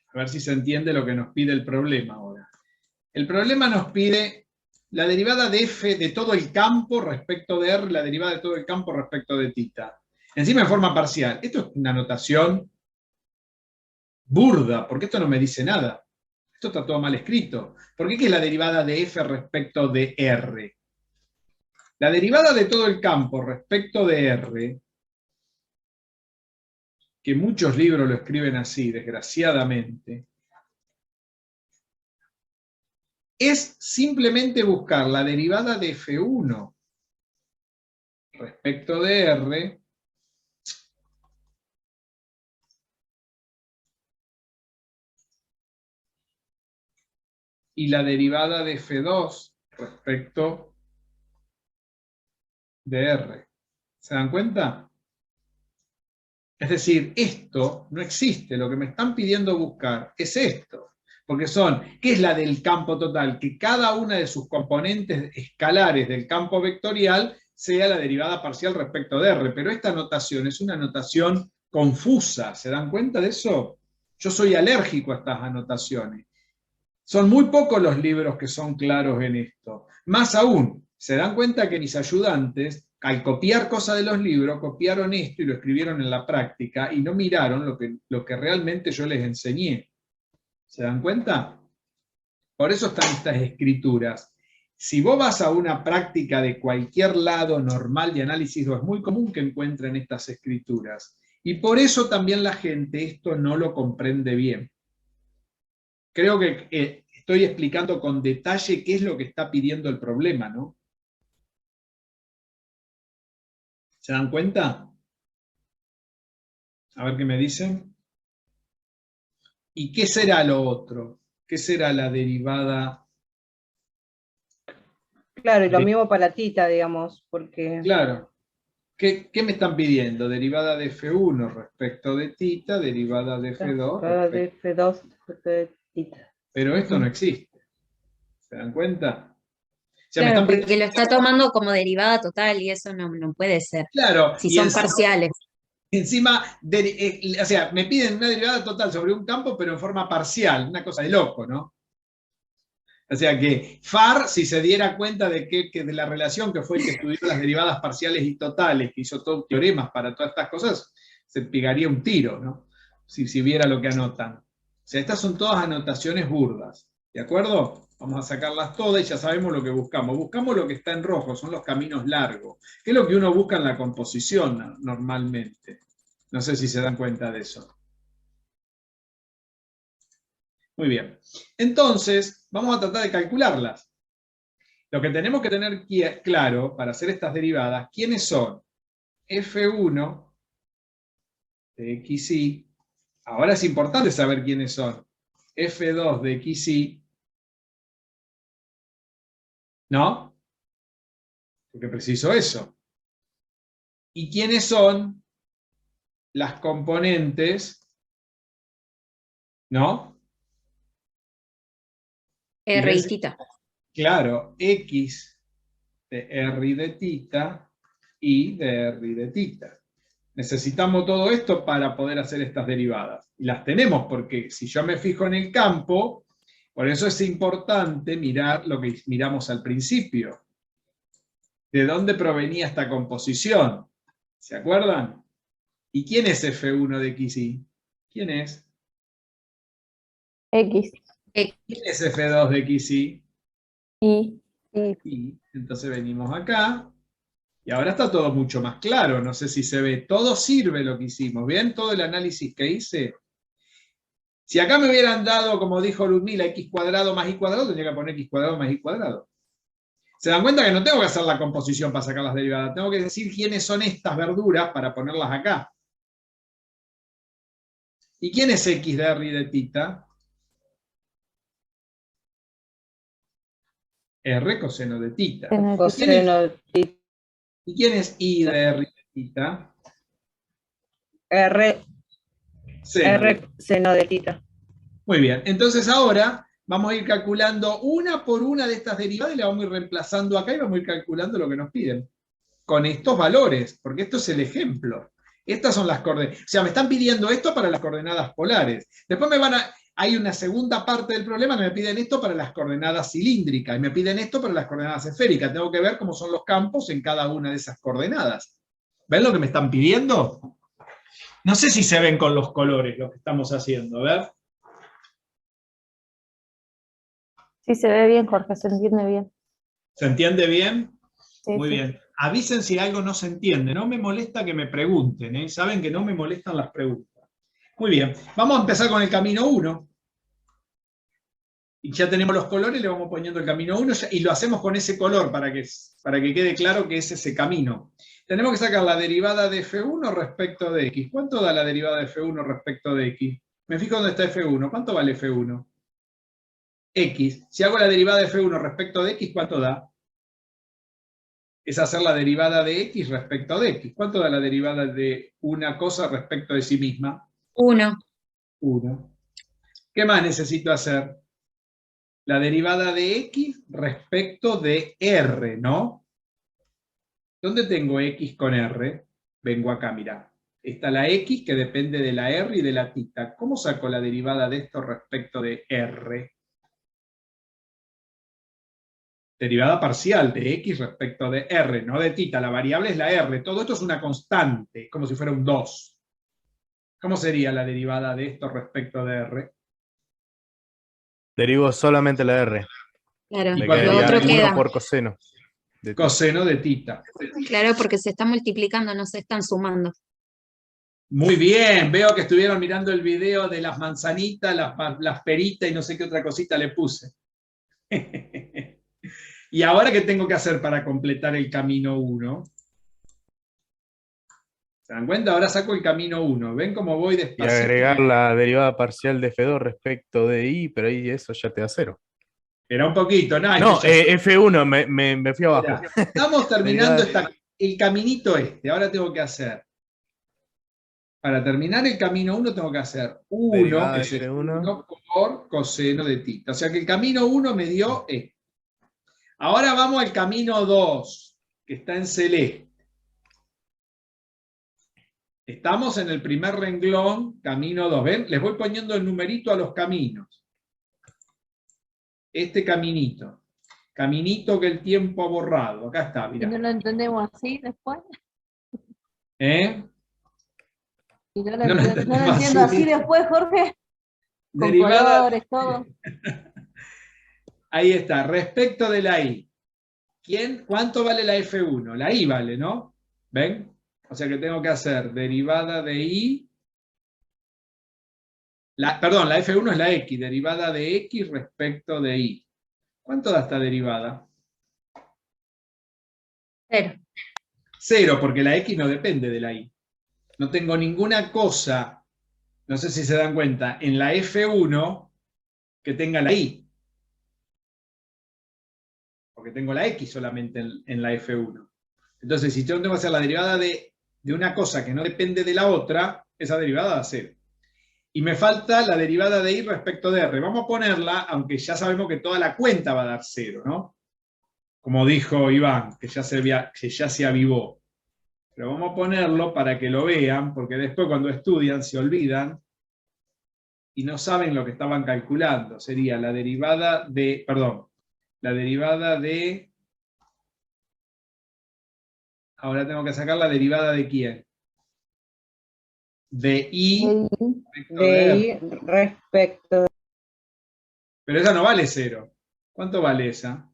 a ver si se entiende lo que nos pide el problema ahora. El problema nos pide la derivada de f de todo el campo respecto de R, la derivada de todo el campo respecto de tita. Encima en forma parcial. Esto es una notación burda, porque esto no me dice nada. Esto está todo mal escrito. ¿Por qué es la derivada de f respecto de R? La derivada de todo el campo respecto de R, que muchos libros lo escriben así, desgraciadamente, es simplemente buscar la derivada de F1 respecto de R y la derivada de F2 respecto de R. ¿Se dan cuenta? Es decir, esto no existe. Lo que me están pidiendo buscar es esto. Porque ¿qué es la del campo total? Que cada una de sus componentes escalares del campo vectorial sea la derivada parcial respecto de R. Pero esta notación es una notación confusa. ¿Se dan cuenta de eso? Yo soy alérgico a estas anotaciones. Son muy pocos los libros que son claros en esto. Más aún, se dan cuenta que mis ayudantes, al copiar cosas de los libros, copiaron esto y lo escribieron en la práctica y no miraron lo que realmente yo les enseñé. ¿Se dan cuenta? Por eso están estas escrituras. Si vos vas a una práctica de cualquier lado normal de análisis, es muy común que encuentren estas escrituras. Y por eso también la gente esto no lo comprende bien. Creo que estoy explicando con detalle qué es lo que está pidiendo el problema, ¿no? ¿Se dan cuenta? A ver qué me dicen. ¿Y qué será lo otro? ¿Qué será la derivada? Claro, y lo mismo para tita, digamos, porque... Claro. ¿Qué me están pidiendo? Derivada de F1 respecto de tita, derivada de F2 de F2 respecto de tita. Pero esto no existe. ¿Se dan cuenta? O sea, Claro, porque lo está tomando como derivada total y eso no puede ser. Claro. Si son parciales. Encima, o sea, me piden una derivada total sobre un campo, pero en forma parcial, una cosa de loco, ¿no? O sea que Farr, si se diera cuenta de de la relación que fue el que estudió las derivadas parciales y totales, que hizo todos teoremas para todas estas cosas, se pegaría un tiro, ¿no? Si viera lo que anotan. O sea, estas son todas anotaciones burdas, ¿de acuerdo? Vamos a sacarlas todas y ya sabemos lo que buscamos. Buscamos lo que está en rojo, son los caminos largos, que es lo que uno busca en la composición normalmente. No sé si se dan cuenta de eso. Muy bien. Entonces, vamos a tratar de calcularlas. Lo que tenemos que tener claro para hacer estas derivadas, ¿quiénes son? F1 de XY. Ahora es importante saber quiénes son. F2 de XY, ¿no? Porque preciso eso. ¿Y quiénes son las componentes, ¿no? R y tita. Claro, X de R y de tita y de R y de tita. Necesitamos todo esto para poder hacer estas derivadas. Y las tenemos porque si yo me fijo en el campo, por eso es importante mirar lo que miramos al principio. ¿De dónde provenía esta composición? ¿Se acuerdan? ¿Y quién es F1 de XY? ¿Quién es? X, ¿Quién es F2 de XY? Y. Y entonces venimos acá. Y ahora está todo mucho más claro, no sé si se ve. Todo sirve lo que hicimos, ¿bien? Todo el análisis que hice. Si acá me hubieran dado, como dijo Ludmila, x cuadrado más y cuadrado, tendría que poner x cuadrado más y cuadrado. ¿Se dan cuenta que no tengo que hacer la composición para sacar las derivadas? Tengo que decir quiénes son estas verduras para ponerlas acá. ¿Y quién es x de R y de tita? R coseno de tita. Coseno de tita. ¿Y quién es y de R y de tita? R seno de tita. Muy bien, entonces ahora vamos a ir calculando una por una de estas derivadas y la vamos a ir reemplazando acá y vamos a ir calculando lo que nos piden. Con estos valores, porque esto es el ejemplo. Estas son las coordenadas. O sea, me están pidiendo esto para las coordenadas polares. Después hay una segunda parte del problema que me piden esto para las coordenadas cilíndricas y me piden esto para las coordenadas esféricas. Tengo que ver cómo son los campos en cada una de esas coordenadas. ¿Ven lo que me están pidiendo? No sé si se ven con los colores lo que estamos haciendo, a ver. Sí, se ve bien, Jorge, se entiende bien. ¿Se entiende bien? Sí, Muy sí. bien. Avisen si algo no se entiende. No me molesta que me pregunten, ¿eh? Saben que no me molestan las preguntas. Muy bien. Vamos a empezar con el camino 1. Y ya tenemos los colores, le vamos poniendo el camino 1 y lo hacemos con ese color para que quede claro que es ese camino. Tenemos que sacar la derivada de F1 respecto de X. ¿Cuánto da la derivada de F1 respecto de X? Me fijo dónde está F1. ¿Cuánto vale F1? X. Si hago la derivada de F1 respecto de X, ¿cuánto da? Es hacer la derivada de X respecto de X. ¿Cuánto da la derivada de una cosa respecto de sí misma? 1. 1. ¿Qué más necesito hacer? La derivada de X respecto de R, ¿no? ¿Dónde tengo X con R? Vengo acá, mirá. Está la X que depende de la R y de la tita. ¿Cómo saco la derivada de esto respecto de R? Derivada parcial de X respecto de R, no de tita. La variable es la R. Todo esto es una constante, como si fuera un 2. ¿Cómo sería la derivada de esto respecto de R? Derivo solamente la R. Claro, Me cuál lo quedaría otro 1 queda. por coseno. De tita. Coseno de tita. Claro, porque se está multiplicando, no se están sumando. Muy bien, veo que estuvieron mirando el video de las manzanitas, las peritas y no sé qué otra cosita le puse. ¿Y ahora qué tengo que hacer para completar el camino 1? ¿Se dan cuenta? Ahora saco el camino 1. ¿Ven cómo voy Y despacito? agregar la derivada parcial de F2 respecto de I, pero ahí eso ya te da 0. Era un poquito, ¿no? No, Esto ya- F1, me fui abajo. Mirá, estamos terminando Derivada el caminito este. Ahora tengo que hacer, para terminar el camino 1 tengo que hacer 1, Derivada que de es el F1. 1 por coseno de tita. O sea que el camino 1 me dio E. Ahora vamos al camino 2, que está en celeste. Estamos en el primer renglón, camino 2. ¿Ven? Les voy poniendo el numerito a los caminos. Este caminito. Caminito que el tiempo ha borrado. Acá está, ¿Y mirá. no lo entendemos así después? ¿Eh? ¿Y no lo, No lo no lo entendemos entiendo así. así después, Jorge? Con Derivada. colores, todo. Ahí está. Respecto de la I. ¿Cuánto vale la F1? La I vale, ¿no? ¿Ven? O sea que tengo que hacer derivada de I. Perdón, la F1 es la X. Derivada de X respecto de I. ¿Cuánto da esta derivada? 0. 0, porque la X no depende de la Y. No tengo ninguna cosa, no sé si se dan cuenta, en la F1 que tenga la y. Porque tengo la x solamente en la f1. Entonces, si yo tengo que hacer la derivada de una cosa que no depende de la otra, esa derivada da 0. Y me falta la derivada de y respecto de r. Vamos a ponerla, aunque ya sabemos que toda la cuenta va a dar 0, ¿no? Como dijo Iván, que ya se avivó. Pero vamos a ponerlo para que lo vean, porque después cuando estudian se olvidan y no saben lo que estaban calculando. Sería la derivada de, perdón, la derivada de... Ahora tengo que sacar la derivada de quién. De y respecto de De r. y respecto. Pero esa no vale 0. ¿Cuánto vale esa?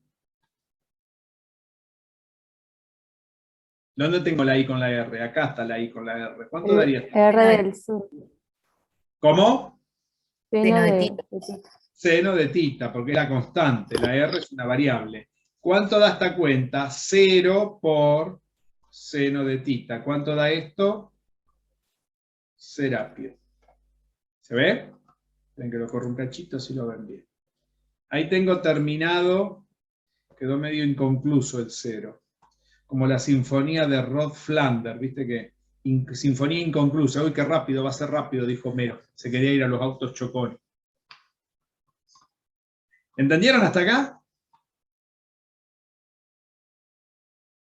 ¿Dónde tengo la i con la r? Acá está la i con la r. ¿Cuánto daría? R del sur. ¿Cómo? Seno de de tita. tita. Seno de tita, porque es la constante. La r es una variable. ¿Cuánto da esta cuenta? 0 por seno de tita. ¿Cuánto da esto? Serapio. ¿Se ve? Ven que lo corro un cachito si lo ven bien. Ahí tengo terminado, quedó medio inconcluso el 0. Como la sinfonía de Rod Flander, viste que sinfonía inconclusa. Uy, qué rápido, va a ser rápido, dijo Homero. Se quería ir a los autos chocones. ¿Entendieron hasta acá?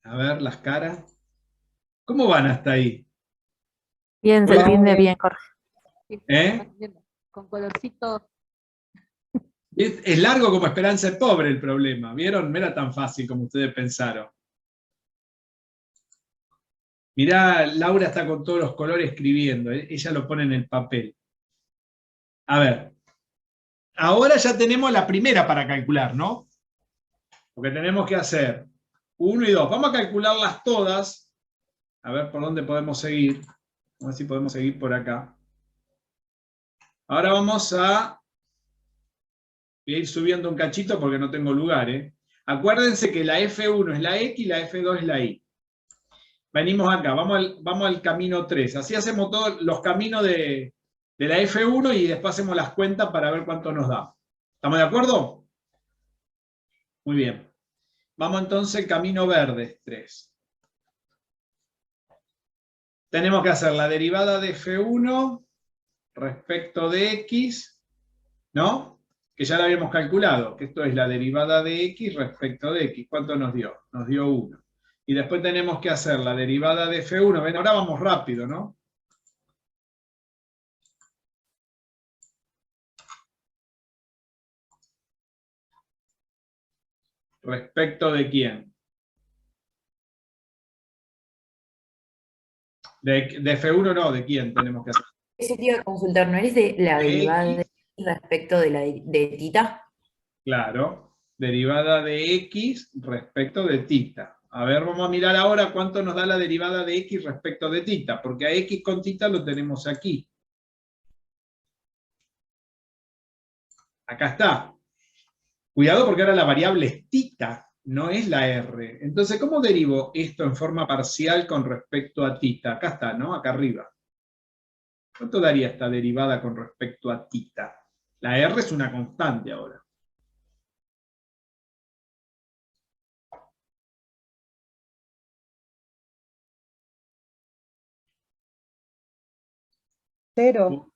A ver, las caras. ¿Cómo van hasta ahí? Bien, se Vamos entiende bien. bien, Jorge. ¿Eh? Con colorcito. Es largo como Esperanza es pobre el problema. ¿Vieron? No era tan fácil como ustedes pensaron. Mirá, Laura está con todos los colores escribiendo. Ella lo pone en el papel. A ver. Ahora ya tenemos la primera para calcular, ¿no? Porque tenemos que hacer 1 y 2. Vamos a calcularlas todas. A ver por dónde podemos seguir. A ver si podemos seguir por acá. Ahora vamos a... Voy a ir subiendo un cachito porque no tengo lugar, ¿eh? Acuérdense que la F1 es la X y la F2 es la Y. Venimos acá, vamos al camino 3. Así hacemos todos los caminos de la F1 y después hacemos las cuentas para ver cuánto nos da. ¿Estamos de acuerdo? Muy bien. Vamos entonces, camino verde 3. Tenemos que hacer la derivada de F1 respecto de X, ¿no? Que ya la habíamos calculado, que esto es la derivada de X respecto de X. ¿Cuánto nos dio? Nos dio 1. Y después tenemos que hacer la derivada de F1. Ven, ahora vamos rápido, ¿no? ¿Respecto de quién? De F1 no, ¿de quién tenemos que hacer? Eso te iba a consultar, ¿no eres de la De derivada X. de y respecto de la de tita? Claro, derivada de X respecto de tita. A ver, vamos a mirar ahora cuánto nos da la derivada de X respecto de tita, porque a X con tita lo tenemos aquí. Acá está. Cuidado porque ahora la variable es tita, no es la R. Entonces, ¿cómo derivo esto en forma parcial con respecto a tita? Acá está, ¿no? Acá arriba. ¿Cuánto daría esta derivada con respecto a tita? La R es una constante ahora. Cero.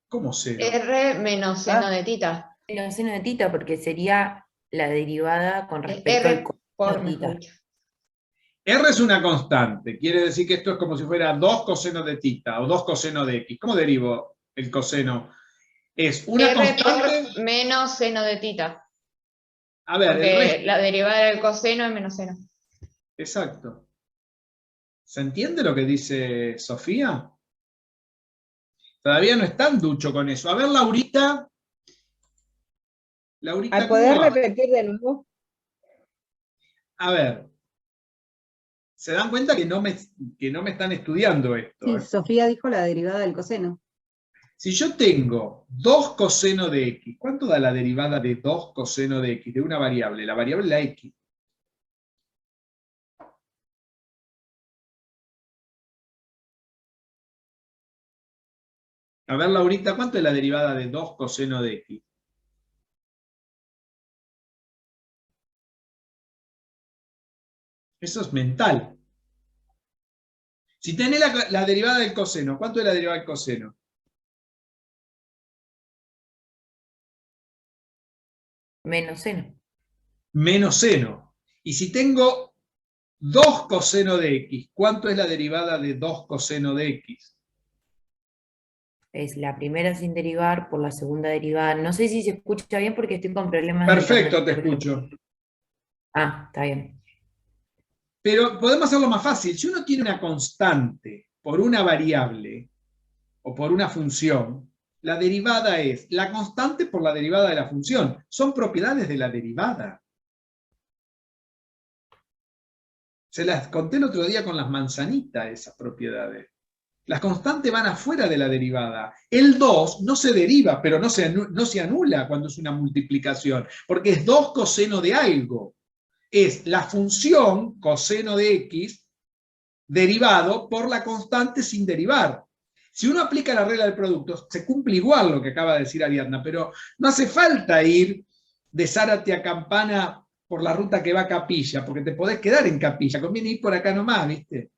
¿Cómo 0? R menos seno de tita. El seno de tita, porque sería la derivada con respecto al R coseno por de tita. mejor. R es una constante, quiere decir que esto es como si fuera 2 cosenos de tita o 2 cosenos de X. ¿Cómo derivo el coseno? Es una R constante. por menos seno de tita. A ver, el Porque resto. la derivada del coseno es menos seno. Exacto. ¿Se entiende lo que dice Sofía? Todavía no es tan ducho con eso. A ver, Laurita. Laurita, ¿Podés ¿cómo va? repetir de nuevo? A ver. ¿Se dan cuenta que no me están estudiando esto? Sí, Sofía dijo la derivada del coseno. Si yo tengo 2 coseno de X, ¿cuánto da la derivada de 2 coseno de X? De una variable. La variable es la X. A ver, Laurita, ¿cuánto es la derivada de 2 coseno de X? Eso es mental. Si tenés la derivada del coseno, ¿cuánto es la derivada del coseno? Menos seno. Menos seno. Y si tengo 2 coseno de x, ¿cuánto es la derivada de 2 coseno de x? Es la primera sin derivar por la segunda derivada. No sé si se escucha bien porque estoy con problemas de Perfecto, te internet. escucho. Ah, está bien. Pero podemos hacerlo más fácil. Si uno tiene una constante por una variable o por una función, la derivada es la constante por la derivada de la función. Son propiedades de la derivada. Se las conté el otro día con las manzanitas, esas propiedades. Las constantes van afuera de la derivada. El 2 no se deriva, pero no se anula cuando es una multiplicación, porque es 2 coseno de algo. Es la función coseno de x derivado por la constante sin derivar. Si uno aplica la regla del producto, se cumple igual lo que acaba de decir Ariadna, pero no hace falta ir de Zárate a Campana por la ruta que va a Capilla, porque te podés quedar en Capilla, conviene ir por acá nomás, ¿viste?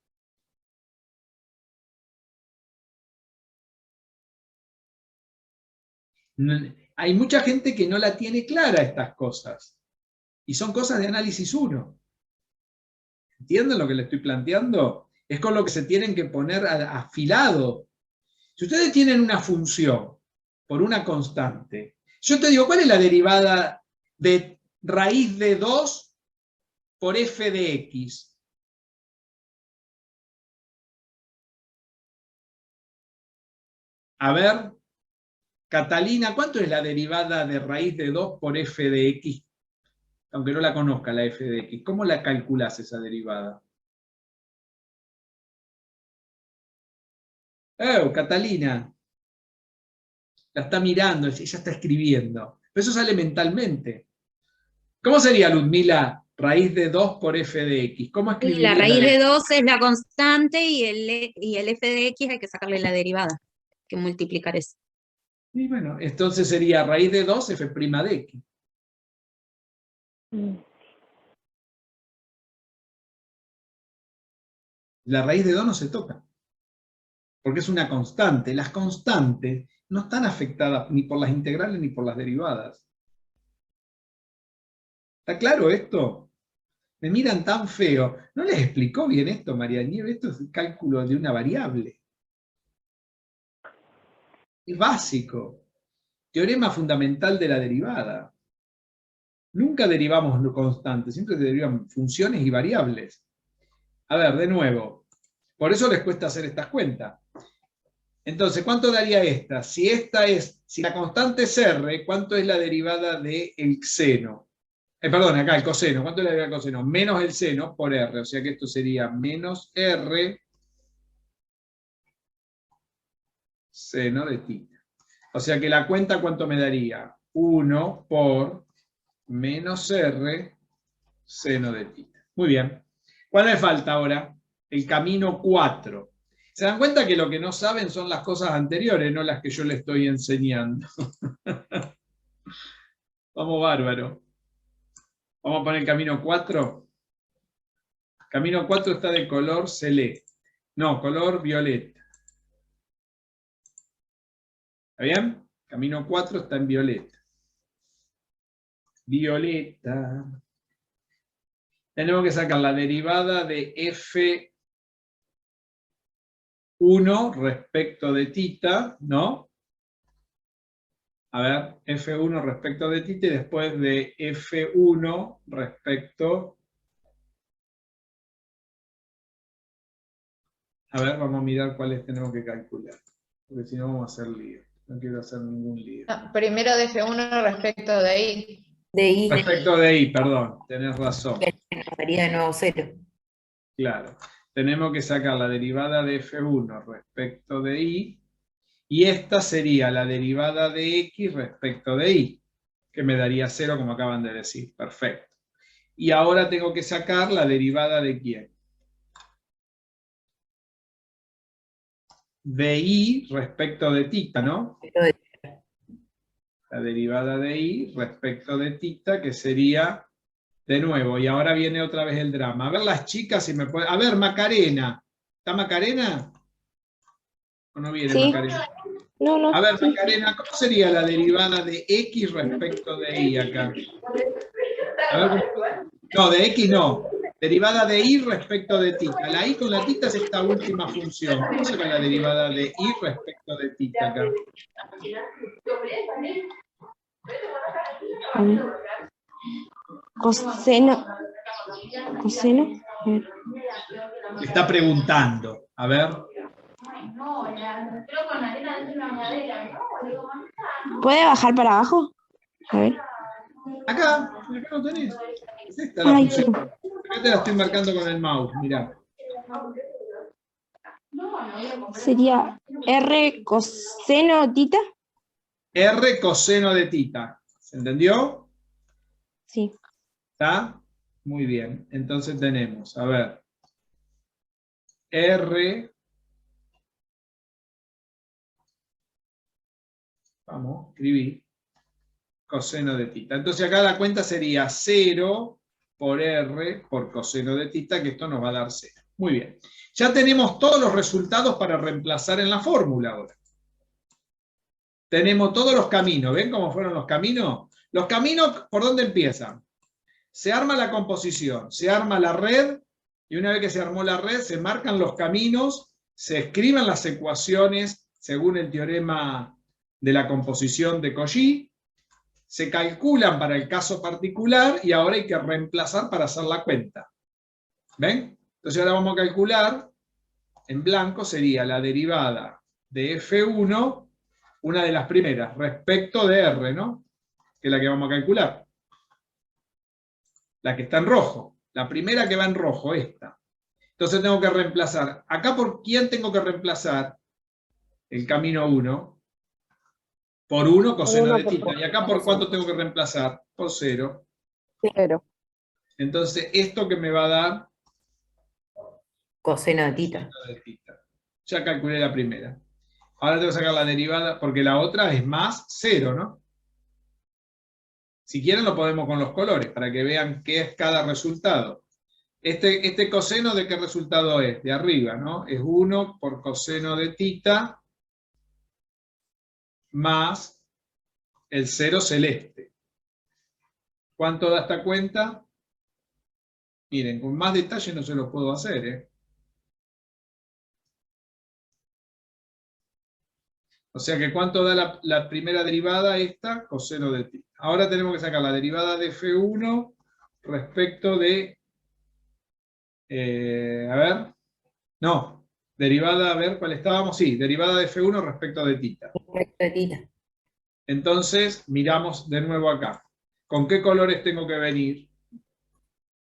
Hay mucha gente que no la tiene clara estas cosas, y son cosas de análisis 1. ¿Entienden lo que le estoy planteando? Es con lo que se tienen que poner afilado. Si ustedes tienen una función por una constante, yo te digo, ¿cuál es la derivada de raíz de 2 por f de x? A ver, Catalina, ¿cuánto es la derivada de raíz de 2 por f de x? Aunque no la conozca la f de x. ¿Cómo la calculás esa derivada? Catalina. La está mirando, ella está escribiendo. Pero eso sale mentalmente. ¿Cómo sería, Ludmila, raíz de 2 por f de x? ¿Cómo Y escribiría? la raíz de 2 es la constante y el f de x hay que sacarle la derivada, que multiplicar eso. Y bueno, entonces sería raíz de 2 f' de x. La raíz de 2 no se toca, porque es una constante. Las constantes no están afectadas ni por las integrales ni por las derivadas. ¿Está claro esto? Me miran tan feo. ¿No les explicó bien esto, María Nieves? Esto es el cálculo de una variable. Es básico. Teorema fundamental de la derivada. Nunca derivamos constantes, siempre derivan funciones y variables. A ver, de nuevo. Por eso les cuesta hacer estas cuentas. Entonces, ¿cuánto daría esta? Si la constante es R, ¿cuánto es la derivada del seno? Perdón, acá el coseno. ¿Cuánto es la derivada del coseno? Menos el seno por R. O sea que esto sería menos R seno de tita. O sea que la cuenta, ¿cuánto me daría? 1 por menos R seno de tita. Muy bien. ¿Cuál me falta ahora? El camino 4. ¿Se dan cuenta que lo que no saben son las cosas anteriores, no las que yo les estoy enseñando? Vamos, bárbaro. Vamos a poner el camino 4. Camino 4 está de color celeste. No, color violeta. ¿Está bien? Camino 4 está en violeta. Violeta. Tenemos que sacar la derivada de F1 respecto de tita, ¿no? A ver, F1 respecto de tita y después de F1 respecto... A ver, vamos a mirar cuáles tenemos que calcular. Porque si no vamos a hacer lío. No quiero hacer ningún lío. No, primero de F1 respecto de I. De I. Respecto de I, perdón, tenés razón. Que nos daría de nuevo 0. Claro. Tenemos que sacar la derivada de F1 respecto de I. Y esta sería la derivada de X respecto de Y. Que me daría 0 como acaban de decir. Perfecto. Y ahora tengo que sacar la derivada de ¿quién? De I respecto de tita, ¿no? La derivada de I respecto de tita, que sería De nuevo, y ahora viene otra vez el drama. A ver las chicas si me pueden... A ver, Macarena. ¿Está Macarena? ¿O no viene Sí. Macarena? No, no. A ver, Sí. Macarena, ¿cómo sería la derivada de X respecto de Y acá? A ver, no, de X no. Derivada de Y respecto de tita. La Y con la tita es esta última función. ¿Cómo será la derivada de Y respecto de tita acá? A ver. Coseno. Coseno. A ver. Me está preguntando. A ver. ¿Puede bajar para abajo? A ver. Acá lo tenés. Esta es la Ay, función. Acá te la estoy marcando con el mouse, mirá. sería R coseno tita. R coseno de tita. ¿Se entendió? Sí. ¿Está? Muy bien. Entonces tenemos, a ver. R. Vamos, escribí. Coseno de tita. Entonces acá la cuenta sería 0 por R por coseno de tita, que esto nos va a dar 0. Muy bien. Ya tenemos todos los resultados para reemplazar en la fórmula ahora. Tenemos todos los caminos. ¿Ven cómo fueron los caminos? Los caminos, ¿por dónde empiezan? Se arma la composición, se arma la red, y una vez que se armó la red, se marcan los caminos, se escriben las ecuaciones según el teorema de la composición de Cauchy, se calculan para el caso particular, y ahora hay que reemplazar para hacer la cuenta. ¿Ven? Entonces ahora vamos a calcular, en blanco sería la derivada de F1, una de las primeras, respecto de R, ¿no? Que es la que vamos a calcular. La que está en rojo. La primera que va en rojo, esta. Entonces tengo que reemplazar. ¿Acá por quién tengo que reemplazar? El camino 1. Por 1 coseno de tita. ¿Y acá por cuánto tengo que reemplazar? Por 0. 0. Entonces, ¿esto que me va a dar? Coseno de tita. Coseno de tita. Ya calculé la primera. Ahora tengo que sacar la derivada, porque la otra es más 0, ¿no? Si quieren lo podemos con los colores, para que vean qué es cada resultado. Este coseno, ¿de qué resultado es? De arriba, ¿no? Es 1 por coseno de tita más el 0 celeste. ¿Cuánto da esta cuenta? Miren, con más detalle no se lo puedo hacer, ¿eh? O sea que ¿cuánto da la primera derivada? Esta, coseno de tita. Ahora tenemos que sacar la derivada de F1 respecto de... a ver... No, derivada, a ver, ¿cuál estábamos? Sí, derivada de F1 respecto de tita. Respecto de tita. Entonces, miramos de nuevo acá. ¿Con qué colores tengo que venir?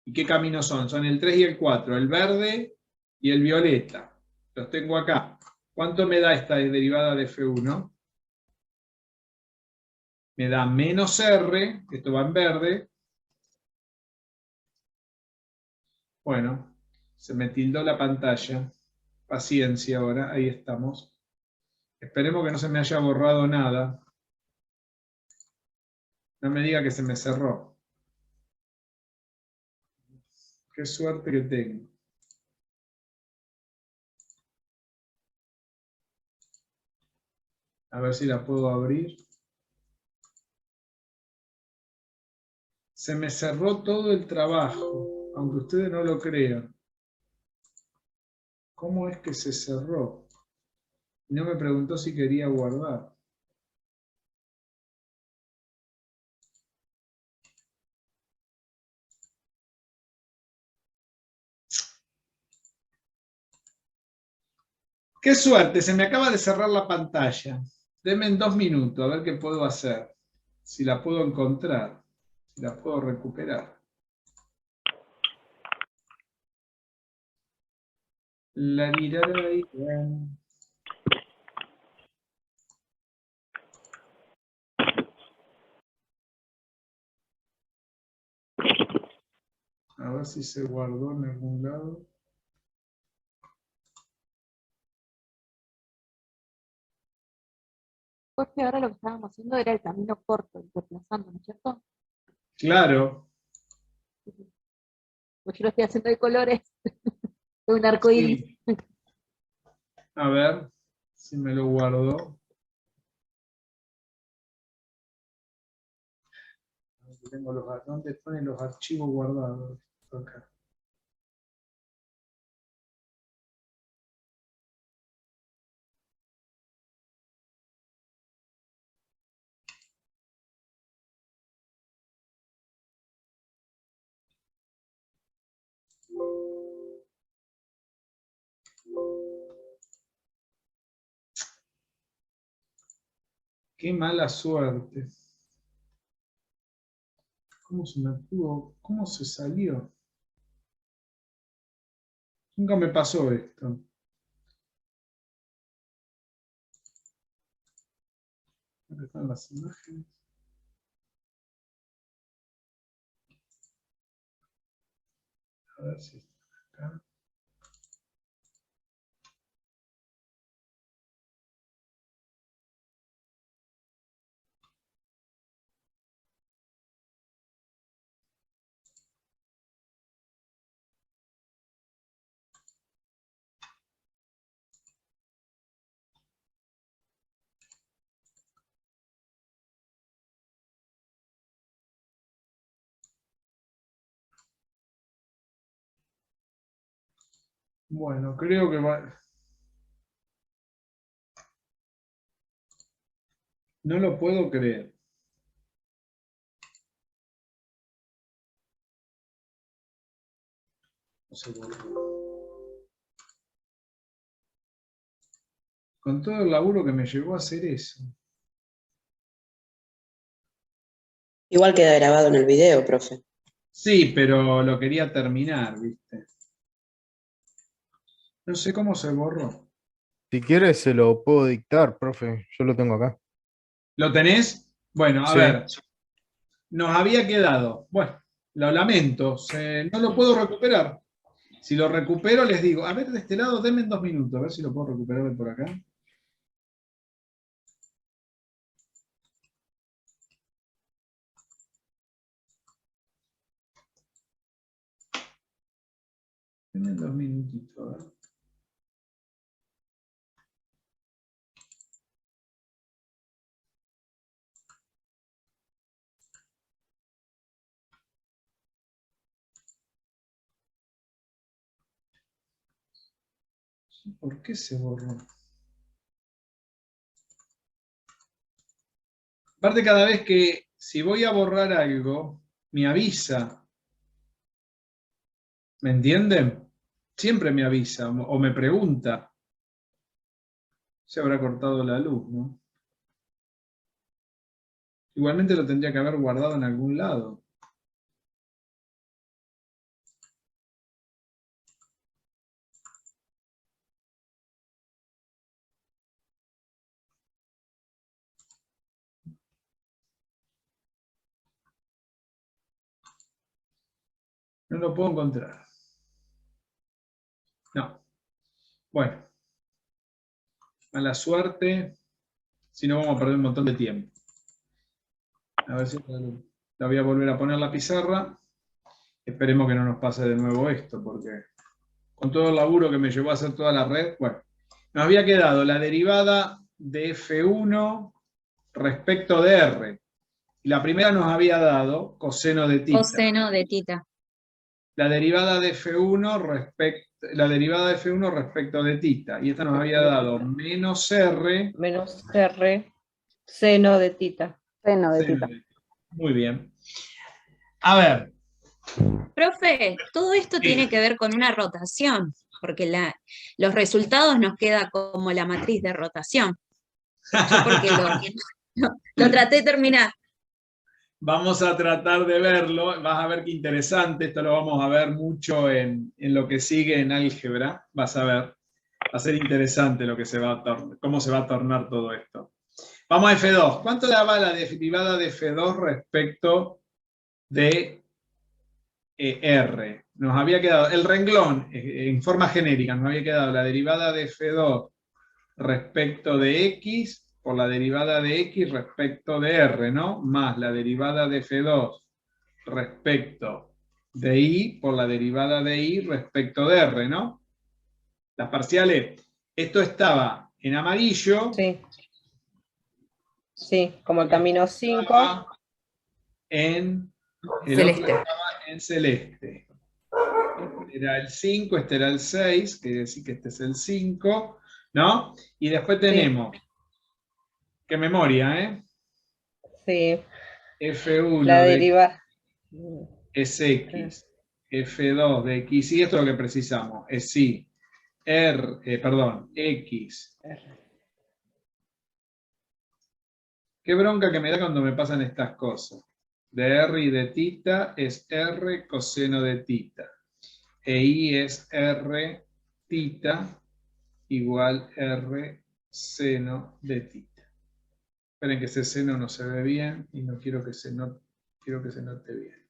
¿Y qué caminos son? Son el 3 y el 4, el verde y el violeta. Los tengo acá. ¿Cuánto me da esta derivada de F1? Me da menos R, esto va en verde. Bueno, se me tildó la pantalla. Paciencia ahora, ahí estamos. Esperemos que no se me haya borrado nada. No me diga que se me cerró. Qué suerte que tengo. A ver si la puedo abrir. Se me cerró todo el trabajo, aunque ustedes no lo crean. ¿Cómo es que se cerró? Y no me preguntó si quería guardar. ¡Qué suerte! Se me acaba de cerrar la pantalla. Denme en 2 minutos a ver qué puedo hacer. Si la puedo encontrar. Si la puedo recuperar. La A ver si se guardó en algún lado. Jorge, ahora lo que estábamos haciendo era el camino corto, ir desplazando, ¿no es cierto? Claro. Pues yo lo estoy haciendo de colores. De un arco iris. Sí. A ver si me lo guardo. ¿Dónde ponen los archivos guardados? Acá. Qué mala suerte. ¿Cómo se salió? Nunca me pasó esto. ¿Dónde están las imágenes? A ver si está acá. Bueno, creo que va. No lo puedo creer. No se borró. Con todo el laburo que me llevó a hacer eso. Igual queda grabado en el video, profe. Sí, pero lo quería terminar, ¿viste? No sé cómo se borró. Si quieres se lo puedo dictar, profe. Yo lo tengo acá. ¿Lo tenés? Bueno, a Sí. ver. Nos había quedado. Bueno, lo lamento. No lo puedo recuperar. Si lo recupero, les digo. A ver, de este lado, denme 2 minutos. A ver si lo puedo recuperar de por acá. Denme 2 minutitos. A ver. ¿Por qué se borró? Aparte, cada vez que, si voy a borrar algo, me avisa. ¿Me entienden? Siempre me avisa o me pregunta. Se habrá cortado la luz, ¿no? Igualmente lo tendría que haber guardado en algún lado. No lo puedo encontrar. No. Bueno. Mala suerte. Si no, vamos a perder un montón de tiempo. A ver si la voy a volver a poner la pizarra. Esperemos que no nos pase de nuevo esto, porque con todo el laburo que me llevó a hacer toda la red, bueno, nos había quedado la derivada de F1 respecto de R. Y la primera nos había dado coseno de tita. Coseno de tita. La derivada de F1 respecto de tita. Y esta nos había dado menos R. Menos R, seno de tita. Seno de seno tita. de tita. Muy bien. A ver. Profe, todo esto tiene que ver con una rotación, porque los resultados nos queda como la matriz de rotación. Yo porque lo traté de terminar. Vamos a tratar de verlo, vas a ver qué interesante, esto lo vamos a ver mucho en lo que sigue en álgebra, vas a ver, va a ser interesante lo que cómo se va a tornar todo esto. Vamos a F2, ¿cuánto daba la derivada de F2 respecto de R? Nos había quedado, el renglón, en forma genérica, nos había quedado la derivada de F2 respecto de X, por la derivada de X respecto de R, ¿no? Más la derivada de F2 respecto de I por la derivada de I respecto de R, ¿no? Las parciales, esto estaba en amarillo. Sí. Sí, como el camino 5. En el Celeste. otro estaba en celeste. Este era el 5, este era el 6, quiere decir que este es el 5, ¿no? Y después tenemos, qué memoria, ¿eh? Sí. F1 La de deriva. es X, F2 de X, y esto es lo que precisamos, es Y, X. Qué bronca que me da cuando me pasan estas cosas. De R y de tita es R coseno de tita. E I es R tita igual R seno de tita. Esperen que ese seno no se ve bien y no quiero que se note, quiero que se note bien.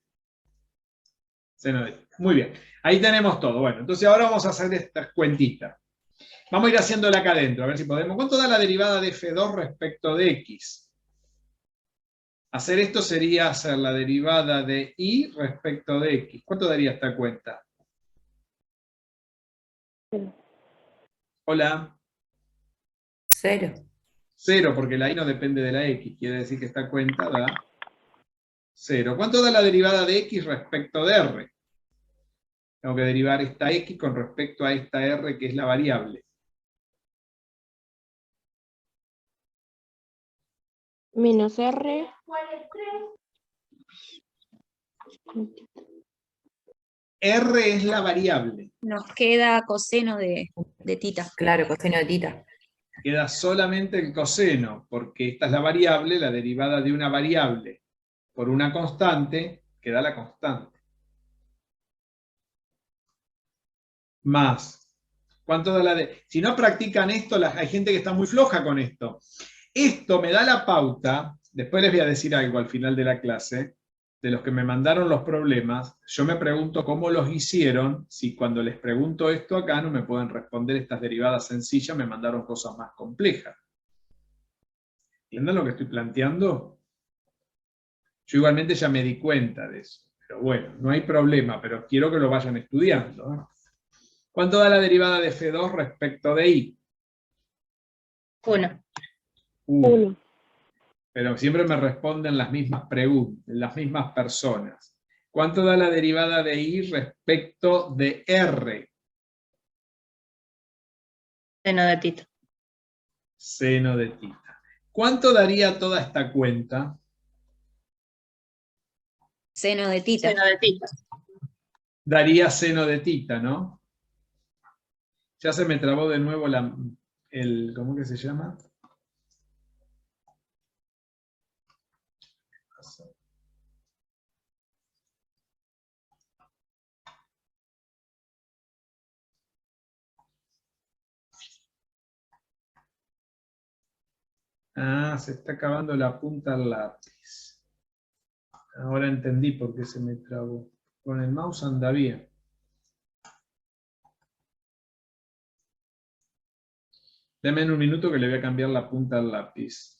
Seno de tita. Muy bien. Ahí tenemos todo. Bueno, entonces ahora vamos a hacer estas cuentitas. Vamos a ir haciéndola acá adentro, a ver si podemos. ¿Cuánto da la derivada de F2 respecto de X? Hacer esto sería hacer la derivada de Y respecto de X. ¿Cuánto daría esta cuenta? Hola. 0. 0, porque la Y no depende de la X. Quiere decir que esta cuenta da 0. ¿Cuánto da la derivada de X respecto de R? Tengo que derivar esta X con respecto a esta R, que es la variable. Menos R. R es la variable. Nos queda coseno de tita. Claro, coseno de tita. Queda solamente el coseno, porque esta es la variable, la derivada de una variable por una constante, queda la constante. Más. ¿Cuánto da la de? Si no practican esto, hay gente que está muy floja con esto. Esto me da la pauta, después les voy a decir algo al final de la clase, de los que me mandaron los problemas, yo me pregunto cómo los hicieron, si cuando les pregunto esto acá no me pueden responder estas derivadas sencillas, me mandaron cosas más complejas. ¿Entienden lo que estoy planteando? Yo igualmente ya me di cuenta de eso, pero bueno, no hay problema, pero quiero que lo vayan estudiando, ¿eh? ¿Cuánto da la derivada de F2 respecto de I? 1. 1. Pero siempre me responden las mismas preguntas, las mismas personas. ¿Cuánto da la derivada de I respecto de R? Seno de tita. Seno de tita. ¿Cuánto daría toda esta cuenta? Seno de tita. Seno de tita. Daría seno de tita, ¿no? Ya se me trabó de nuevo ¿cómo que se llama? Ah, se está acabando la punta al lápiz. Ahora entendí por qué se me trabó. Con el mouse anda bien. Deme en un minuto que le voy a cambiar la punta al lápiz.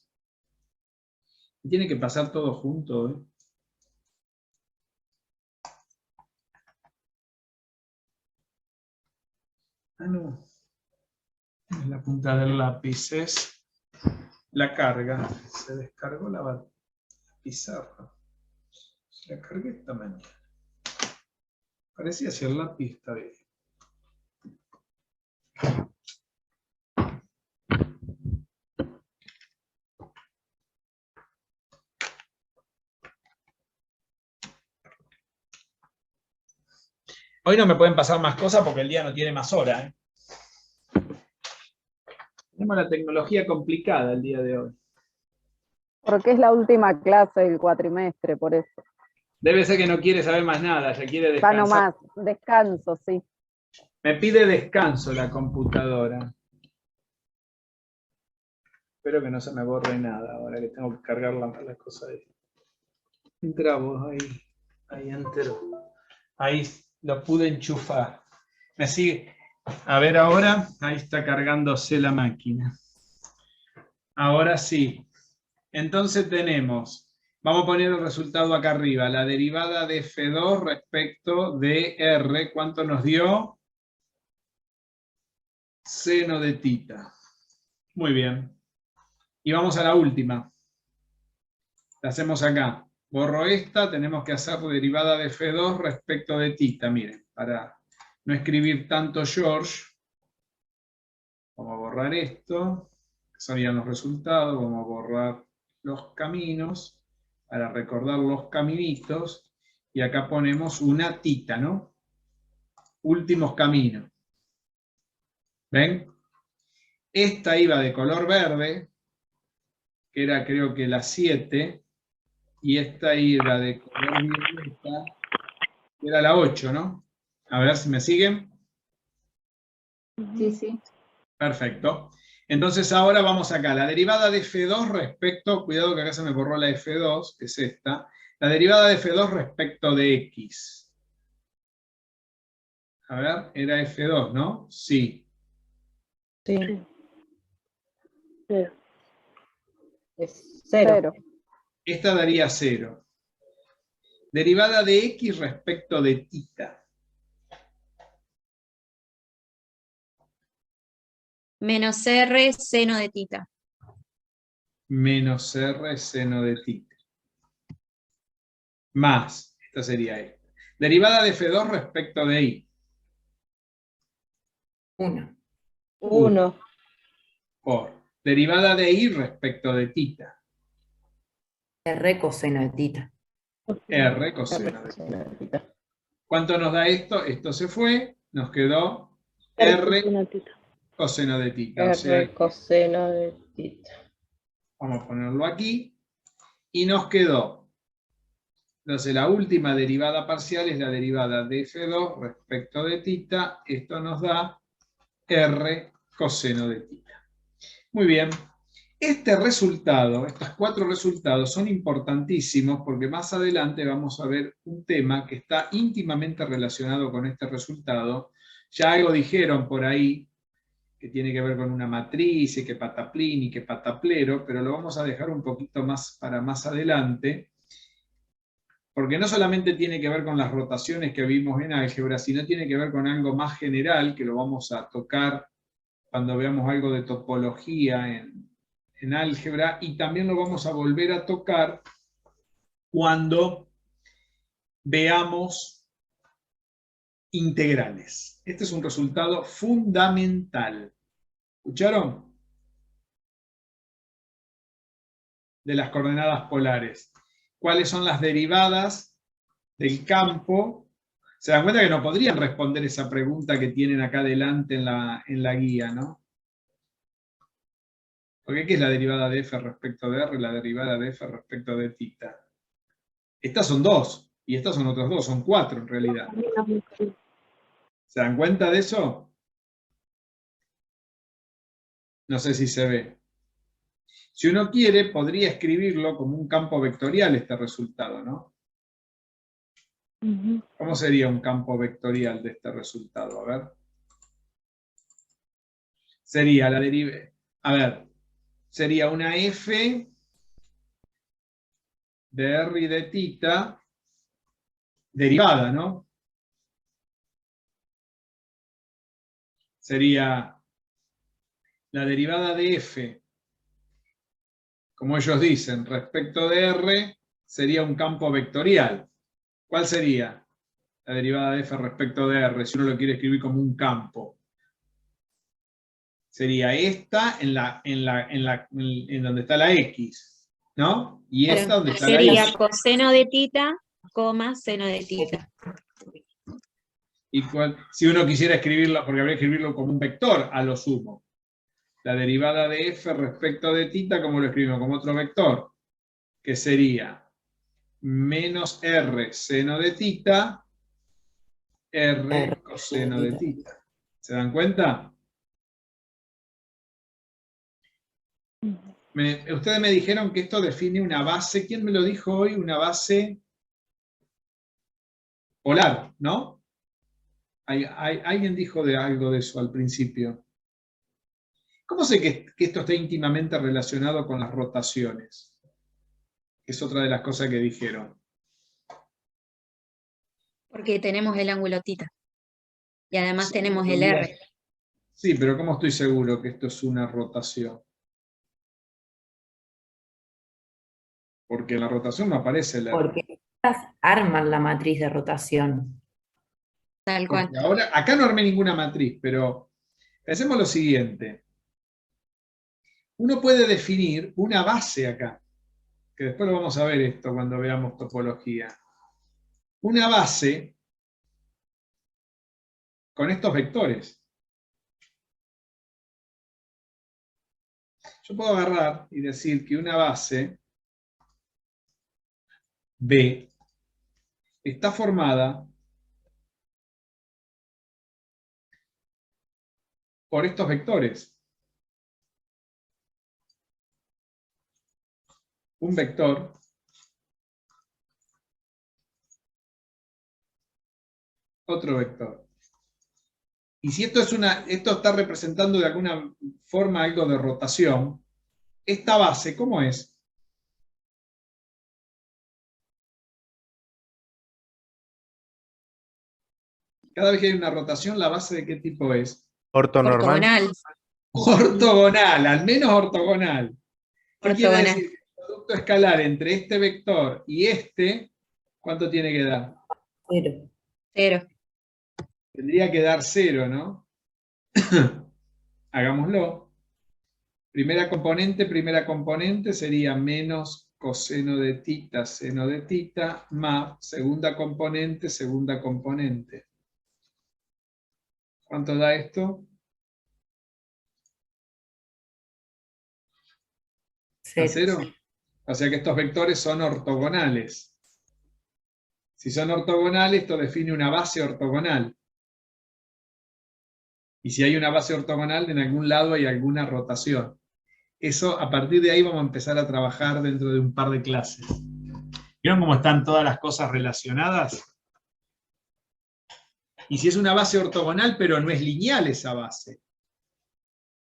Tiene que pasar todo junto, ¿eh? Ah, no. No es la punta del lápiz, es la carga. Se descargó la pizarra. La cargué esta mañana. Parecía si el lápiz está bien. Hoy no me pueden pasar más cosas porque el día no tiene más hora, ¿eh? Tenemos la tecnología complicada el día de hoy. Porque es la última clase del cuatrimestre, por eso. Debe ser que no quiere saber más nada, ya quiere Está descansar. nomás, descanso, sí. Me pide descanso la computadora. Espero que no se me borre nada ahora que tengo que cargar la cosa ahí. Entramos ahí entero. Ahí lo pude enchufar. Me sigue. A ver ahora, ahí está cargándose la máquina. Ahora sí. Entonces tenemos Vamos a poner el resultado acá arriba. La derivada de F2 respecto de R, ¿cuánto nos dio? Seno de tita. Muy bien. Y vamos a la última. La hacemos acá. Borro esta, tenemos que hacer derivada de F2 respecto de tita. Miren, para no escribir tanto George, vamos a borrar esto, que serían los resultados, vamos a borrar los caminos, para recordar los caminitos, y acá ponemos una tita, ¿no? Últimos caminos. ¿Ven? Esta iba de color verde, que era creo que la 7, y esta iba de color violeta, que era la 8, ¿no? A ver si me siguen. Sí, sí. Perfecto. Entonces ahora vamos acá. La derivada de F2 respecto, cuidado que acá se me borró la F2, que es esta. La derivada de F2 respecto de X. A ver, era F2, ¿no? Sí. Sí. Cero. Es 0. Esta daría 0. Derivada de X respecto de tita. Menos R seno de tita. Menos R seno de tita. Más, esta sería esta. Derivada de F2 respecto de Y. 1. 1. Por. Derivada de Y respecto de tita. R coseno de tita. R coseno de tita. ¿Cuánto nos da esto? Esto se fue, nos quedó R coseno de tita. O sea, R coseno de tita. vamos a ponerlo aquí. Y nos quedó. Entonces la última derivada parcial es la derivada de F2 respecto de tita. Esto nos da R coseno de tita. Muy bien. Este resultado, estos 4 resultados son importantísimos porque más adelante vamos a ver un tema que está íntimamente relacionado con este resultado. Ya algo dijeron por ahí, que tiene que ver con una matriz, y que pataplín y que pataplero, pero lo vamos a dejar un poquito más para más adelante, porque no solamente tiene que ver con las rotaciones que vimos en álgebra, sino tiene que ver con algo más general, que lo vamos a tocar cuando veamos algo de topología en álgebra, y también lo vamos a volver a tocar cuando veamos integrales. Este es un resultado fundamental. ¿Escucharon? De las coordenadas polares. ¿Cuáles son las derivadas del campo? Se dan cuenta que no podrían responder esa pregunta que tienen acá adelante en la guía, ¿no? Porque ¿qué es la derivada de F respecto de R? La derivada de F respecto de tita. Estas son 2, y estas son otros 2, son 4 en realidad. ¿Se dan cuenta de eso? No sé si se ve. Si uno quiere, podría escribirlo como un campo vectorial este resultado, ¿no? ¿Cómo sería un campo vectorial de este resultado? A ver. Sería la derivada. A ver. Sería una F de R y de tita derivada, ¿no? Sería la derivada de F, como ellos dicen, respecto de R, sería un campo vectorial. ¿Cuál sería la derivada de F respecto de R, si uno lo quiere escribir como un campo? Sería esta en donde está la X, ¿no? Y esta donde está la Y. Sería coseno de tita, coma, seno de tita. Y si uno quisiera escribirlo, porque habría que escribirlo como un vector a lo sumo. La derivada de F respecto de tita, ¿cómo lo escribimos? Como otro vector, que sería menos R seno de tita, R coseno de tita. ¿Se dan cuenta? Ustedes me dijeron que esto define una base. ¿Quién me lo dijo hoy? Una base polar, ¿no? Alguien dijo algo de eso al principio. ¿Cómo sé que esto está íntimamente relacionado con las rotaciones? Es otra de las cosas que dijeron. Porque tenemos el ángulo tita. Y además Sí, tenemos el R. Sí, pero ¿cómo estoy seguro que esto es una rotación? Porque en la rotación no aparece el R. Porque estas arman la matriz de rotación. Tal cual. Porque ahora, acá no armé ninguna matriz, pero pensemos lo siguiente. Uno puede definir una base acá, que después lo vamos a ver esto cuando veamos topología. Una base con estos vectores. Yo puedo agarrar y decir que una base B está formada por estos vectores. Un vector otro vector. Y si esto está representando de alguna forma algo de rotación, esta base, ¿cómo es? Cada vez que hay una rotación, ¿la base de qué tipo es? Ortonormal. Ortogonal, al menos ortogonal. ¿Qué quiere Ortogonal. decir? El producto escalar entre este vector y este, ¿cuánto tiene que dar? 0. 0. Tendría que dar 0, ¿no? Hagámoslo. Primera componente sería menos coseno de tita, seno de tita, más segunda componente. ¿Cuánto da esto? 0. 0. O sea que estos vectores son ortogonales. Si son ortogonales, esto define una base ortogonal. Y si hay una base ortogonal, en algún lado hay alguna rotación. Eso, a partir de ahí vamos a empezar a trabajar dentro de un par de clases. ¿Vieron cómo están todas las cosas relacionadas? Y si es una base ortogonal, pero no es lineal esa base.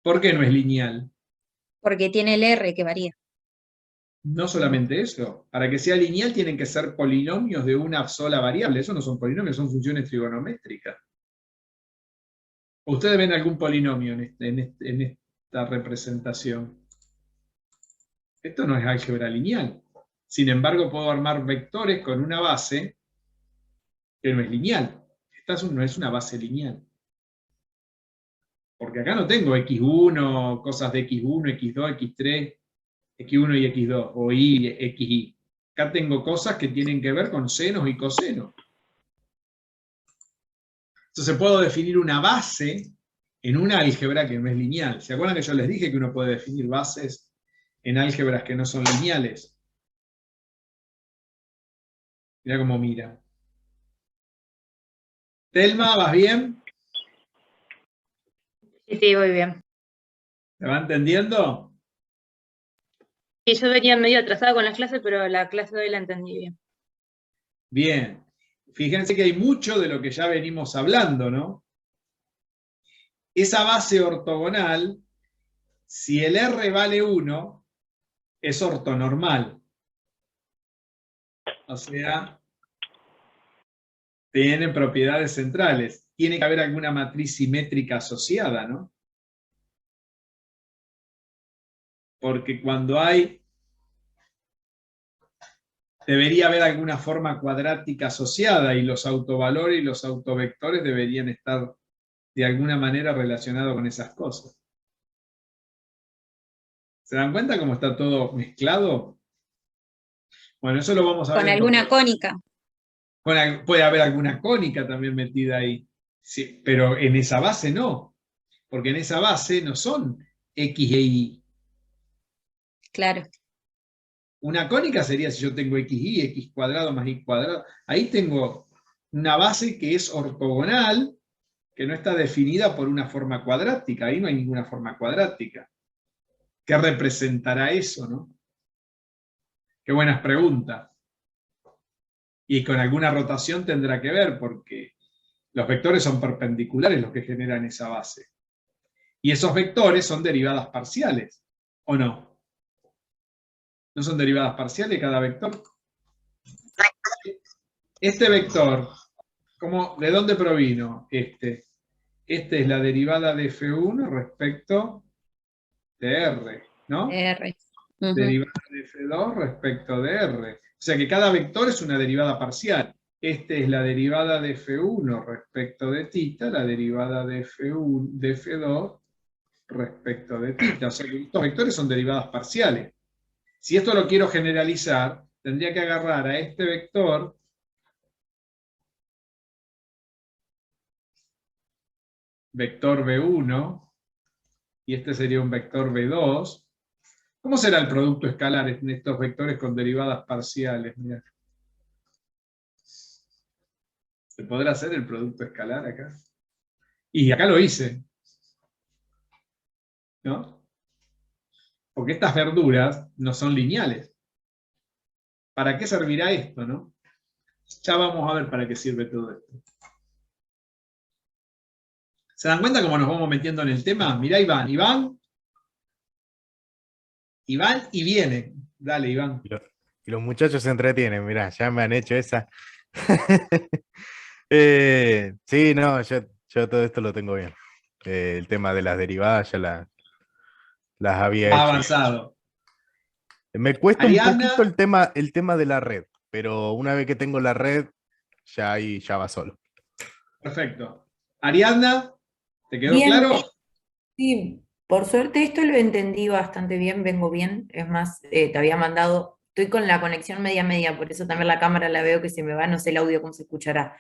¿Por qué no es lineal? Porque tiene el R que varía. No solamente eso. Para que sea lineal tienen que ser polinomios de una sola variable. Eso no son polinomios, son funciones trigonométricas. ¿Ustedes ven algún polinomio en esta representación? Esto no es álgebra lineal. Sin embargo, puedo armar vectores con una base que no es lineal. Esta no es una base lineal. Porque acá no tengo x1, cosas de x1, x2, x3, x1 y x2, o y, xy. Acá tengo cosas que tienen que ver con senos y cosenos. Entonces puedo definir una base en una álgebra que no es lineal. ¿Se acuerdan que yo les dije que uno puede definir bases en álgebras que no son lineales? Mirá cómo mira. Telma, ¿vas bien? Sí, voy bien. ¿Me va entendiendo? Sí, yo venía medio atrasada con las clases, pero la clase de hoy la entendí bien. Bien. Fíjense que hay mucho de lo que ya venimos hablando, ¿no? Esa base ortogonal, si el R vale 1, es ortonormal. O sea, tiene propiedades centrales. Tiene que haber alguna matriz simétrica asociada, ¿no? Porque cuando hay, debería haber alguna forma cuadrática asociada y los autovalores y los autovectores deberían estar de alguna manera relacionados con esas cosas. ¿Se dan cuenta cómo está todo mezclado? Bueno, eso lo vamos a ver. Con alguna cónica. Puede haber alguna cónica también metida ahí. Sí, pero en esa base no. Porque en esa base no son X e Y. Claro. Una cónica sería si yo tengo XY, X cuadrado más Y cuadrado. Ahí tengo una base que es ortogonal, que no está definida por una forma cuadrática. Ahí no hay ninguna forma cuadrática. ¿Qué representará eso, no? Qué buenas preguntas. Y con alguna rotación tendrá que ver, porque los vectores son perpendiculares los que generan esa base. Y esos vectores son derivadas parciales, ¿o no? ¿No son derivadas parciales cada vector? Este vector, ¿de dónde provino este? Este es la derivada de F1 respecto de R, ¿no? R. Ujú. Derivada de F2 respecto de R. O sea que cada vector es una derivada parcial. Este es la derivada de F1 respecto de θ, la derivada de F1, de F2 respecto de θ. O sea que estos vectores son derivadas parciales. Si esto lo quiero generalizar, tendría que agarrar a este vector vector B1, y este sería un vector B2. ¿Cómo será el producto escalar en estos vectores con derivadas parciales? Mirá. ¿Se podrá hacer el producto escalar acá? Y acá lo hice, ¿no? Porque estas verduras no son lineales. ¿Para qué servirá esto, no? Ya vamos a ver para qué sirve todo esto. ¿Se dan cuenta cómo nos vamos metiendo en el tema? Mirá, Iván. Iván y viene. Dale, Iván. Y los muchachos se entretienen, mirá, ya me han hecho esa. Sí, no, yo todo esto lo tengo bien. El tema de las derivadas ya las había hecho. Avanzado. Me cuesta Ariadna. un poquito el tema de la red, pero una vez que tengo la red, ya ahí ya va solo. Perfecto. Ariadna, ¿te quedó Bien. claro? Sí, por suerte esto lo entendí bastante bien, vengo bien. Es más, te había mandado, estoy con la conexión media, por eso también la cámara la veo que se me va, no sé el audio cómo se escuchará.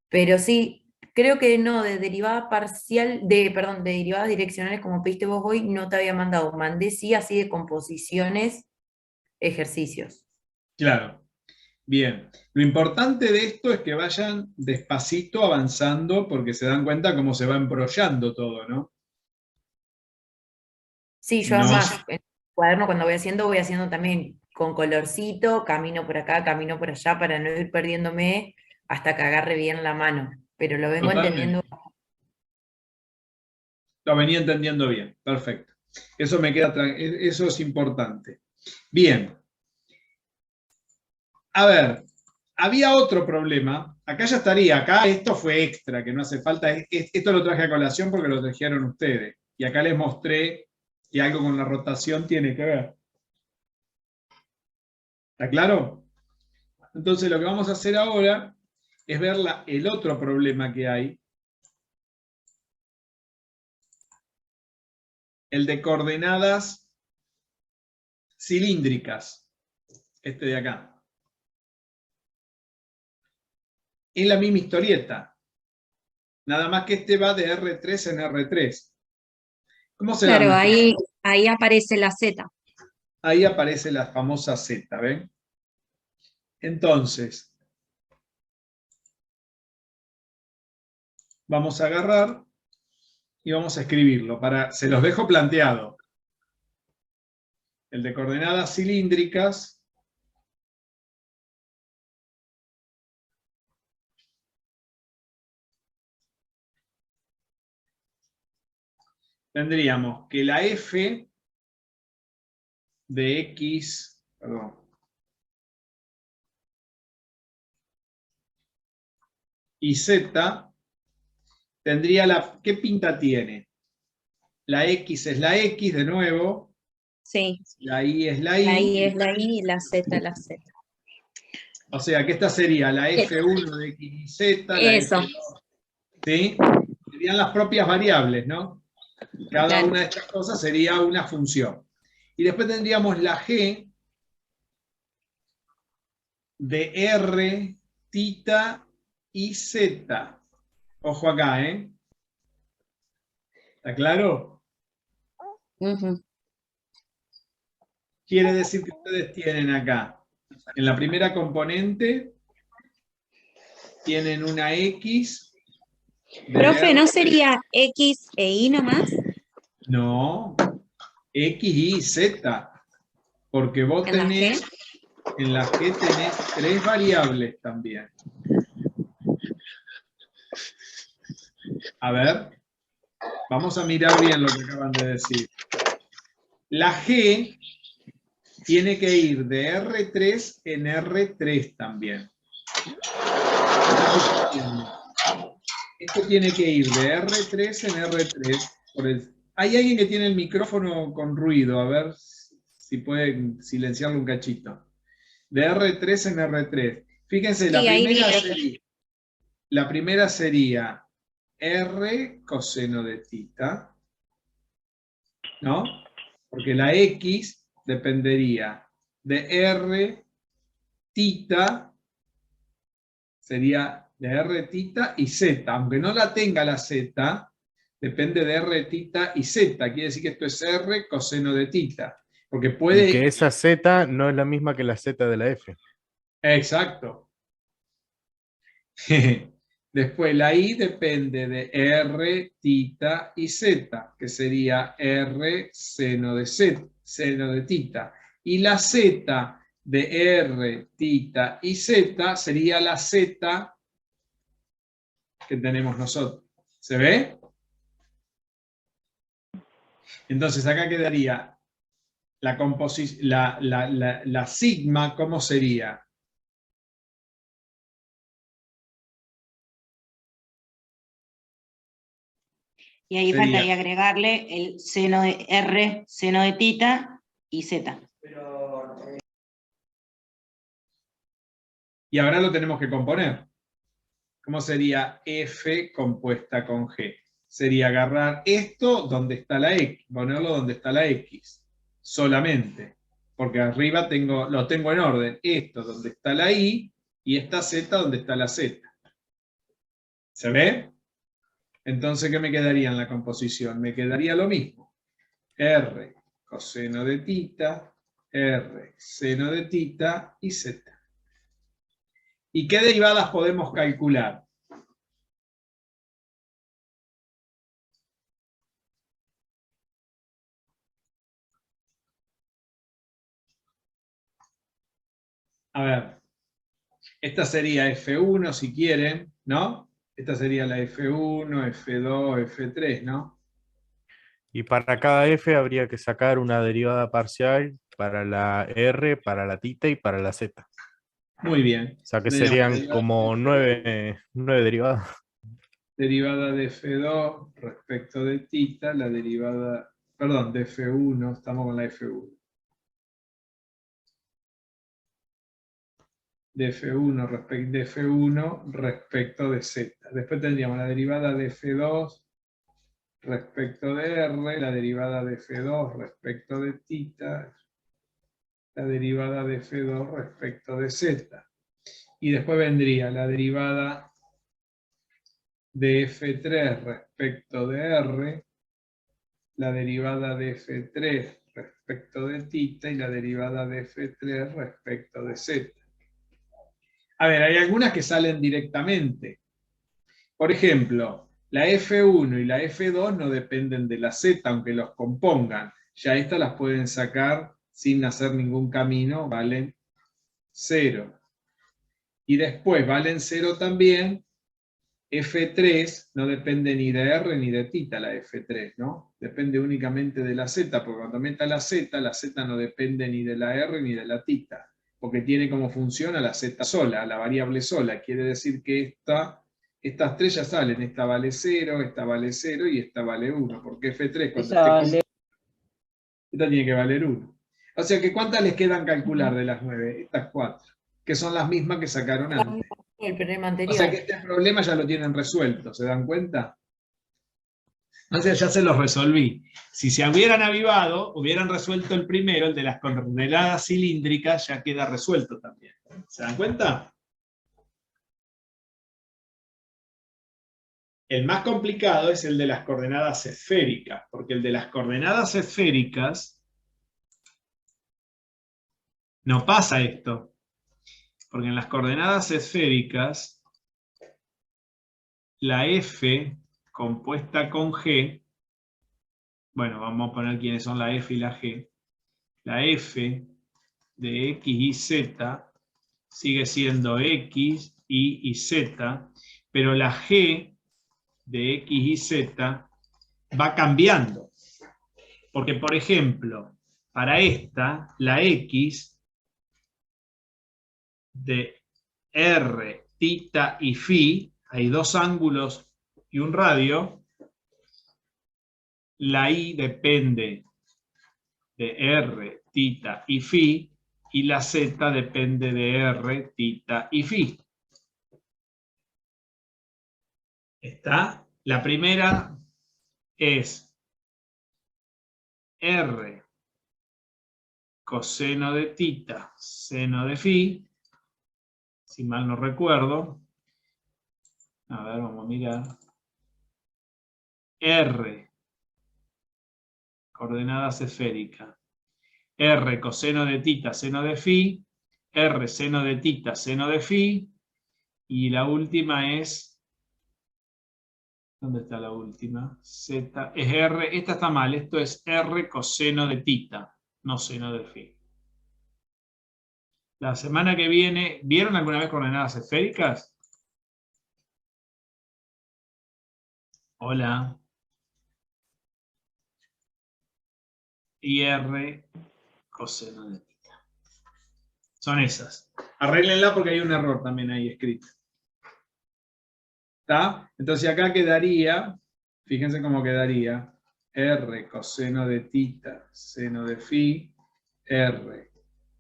Pero sí, creo que no, de derivada parcial, de derivadas direccionales como pediste vos hoy, no te había mandado. Mandé sí así de composiciones, ejercicios. Claro. Bien. Lo importante de esto es que vayan despacito avanzando porque se dan cuenta cómo se va embrollando todo, ¿no? Sí, yo No. además, en el cuaderno cuando voy haciendo también con colorcito, camino por acá, camino por allá, para no ir perdiéndome hasta que agarre bien la mano. Pero lo vengo Totalmente. entendiendo. Lo venía entendiendo bien. Perfecto. Eso me queda eso es importante. Bien. A ver, había otro problema. Acá ya estaría. Acá esto fue extra, que no hace falta. Esto lo traje a colación porque lo trajeron ustedes. Y acá les mostré que algo con la rotación tiene que ver. ¿Está claro? Entonces lo que vamos a hacer ahora es ver el otro problema que hay. El de coordenadas cilíndricas. Este de acá. Es la misma historieta. Nada más que este va de R3 en R3. ¿Cómo se Claro, llama? ahí aparece la Z. Ahí aparece la famosa Z, ¿ven? Entonces, vamos a agarrar y vamos a escribirlo. Se los dejo planteado. El de coordenadas cilíndricas tendríamos que la f de x, perdón, y z tendría ¿qué pinta tiene? La x es la x de nuevo. Sí. La y es la y. La I es la I y la Z la Z. O sea que esta sería la f1 de x y z. Eso. La f2, ¿sí? Serían las propias variables, ¿no? Cada Claro. una de estas cosas sería una función. Y después tendríamos la g de r, θ y z. Ojo acá, ¿eh? ¿Está claro? Ujú. Quiere decir que ustedes tienen acá, en la primera componente, tienen una x. Profe, ¿no sería X e Y nomás? No, x, y, z. Porque vos ¿En la tenés, en la g tenés 3 variables también. A ver, vamos a mirar bien lo que acaban de decir. La g tiene que ir de R3 en R3 también. Esto tiene que ir de R3 en R3. Hay alguien que tiene el micrófono con ruido, a ver si pueden silenciarlo un cachito. De R3 en R3. Fíjense, Sí, ahí vi la primera sería R coseno de tita, ¿no? Porque la X dependería de R tita, sería de R tita y Z, aunque no la tenga la Z, depende de R tita y Z, quiere decir que esto es R coseno de tita, porque puede... Y que esa Z no es la misma que la Z de la F. Exacto. Después la I depende de R tita y Z, que sería R seno de Z, seno de tita. Y la Z de R tita y Z sería la Z que tenemos nosotros. ¿Se ve? Entonces acá quedaría la sigma, ¿cómo sería? Y ahí faltaría agregarle el seno de R, seno de tita y Z. Y ahora lo tenemos que componer. ¿Cómo sería F compuesta con G? Sería agarrar esto donde está la X, ponerlo donde está la X, solamente. Porque arriba lo tengo en orden. Esto donde está la Y y esta Z donde está la Z. ¿Se ve? Entonces, ¿qué me quedaría en la composición? Me quedaría lo mismo. R coseno de tita, R seno de tita y Z. ¿Y qué derivadas podemos calcular? A ver, esta sería F1 si quieren, ¿no? Esta sería la F1, F2, F3, ¿no? Y para cada F habría que sacar una derivada parcial para la R, para la tita y para la Z. Muy bien. O sea que serían como 9 derivadas. Derivada de F2 respecto de tita, la derivada, perdón, de F1, estamos con la F1. De F1 respecto de Z. Después tendríamos la derivada de F2 respecto de R, la derivada de F2 respecto de tita, la derivada de F2 respecto de Z. Y después vendría la derivada de F3 respecto de R, la derivada de F3 respecto de tita y la derivada de F3 respecto de Z. A ver, hay algunas que salen directamente. Por ejemplo, la F1 y la F2 no dependen de la Z, aunque los compongan. Ya estas las pueden sacar sin hacer ningún camino, valen 0. Y después valen 0 también. F3 no depende ni de R ni de tita la F3, ¿no? Depende únicamente de la Z, porque cuando meta la Z no depende ni de la R ni de la tita, porque tiene como función a la Z sola, a la variable sola. Quiere decir que estas tres ya salen, esta vale 0, esta vale 0 y esta vale 1, porque F3 cuando esta tiene que valer 1. O sea que ¿cuántas les quedan calcular de las 9? Estas 4, que son las mismas que sacaron antes. El problema anterior. O sea que este problema ya lo tienen resuelto, ¿se dan cuenta? O sea, ya se los resolví. Si se hubieran avivado, hubieran resuelto el primero, el de las coordenadas cilíndricas, ya queda resuelto también. ¿Se dan cuenta? El más complicado es el de las coordenadas esféricas, porque el de las coordenadas esféricas no pasa esto. Porque en las coordenadas esféricas, la F compuesta con G, bueno, vamos a poner quiénes son la F y la G. La F de X y Z sigue siendo X, Y y Z, pero la G de X y Z va cambiando. Porque, por ejemplo, para esta, la X de R, tita y phi, hay dos ángulos y un radio, la Y depende de R, tita y phi, y la Z depende de R, tita y phi. ¿Está? La primera es R coseno de tita, seno de phi, si mal no recuerdo. A ver, vamos a mirar. R, coordenadas esféricas. R coseno de tita, seno de phi. R seno de tita, seno de phi. Y la última es... ¿Dónde está la última? Z, es R, esta está mal, esto es R coseno de tita, no seno de phi. La semana que viene, ¿vieron alguna vez coordenadas esféricas? Hola. Y R coseno de tita. Son esas. Arréglenla porque hay un error también ahí escrito. ¿Está? Entonces acá quedaría, fíjense cómo quedaría, R coseno de tita, seno de phi, R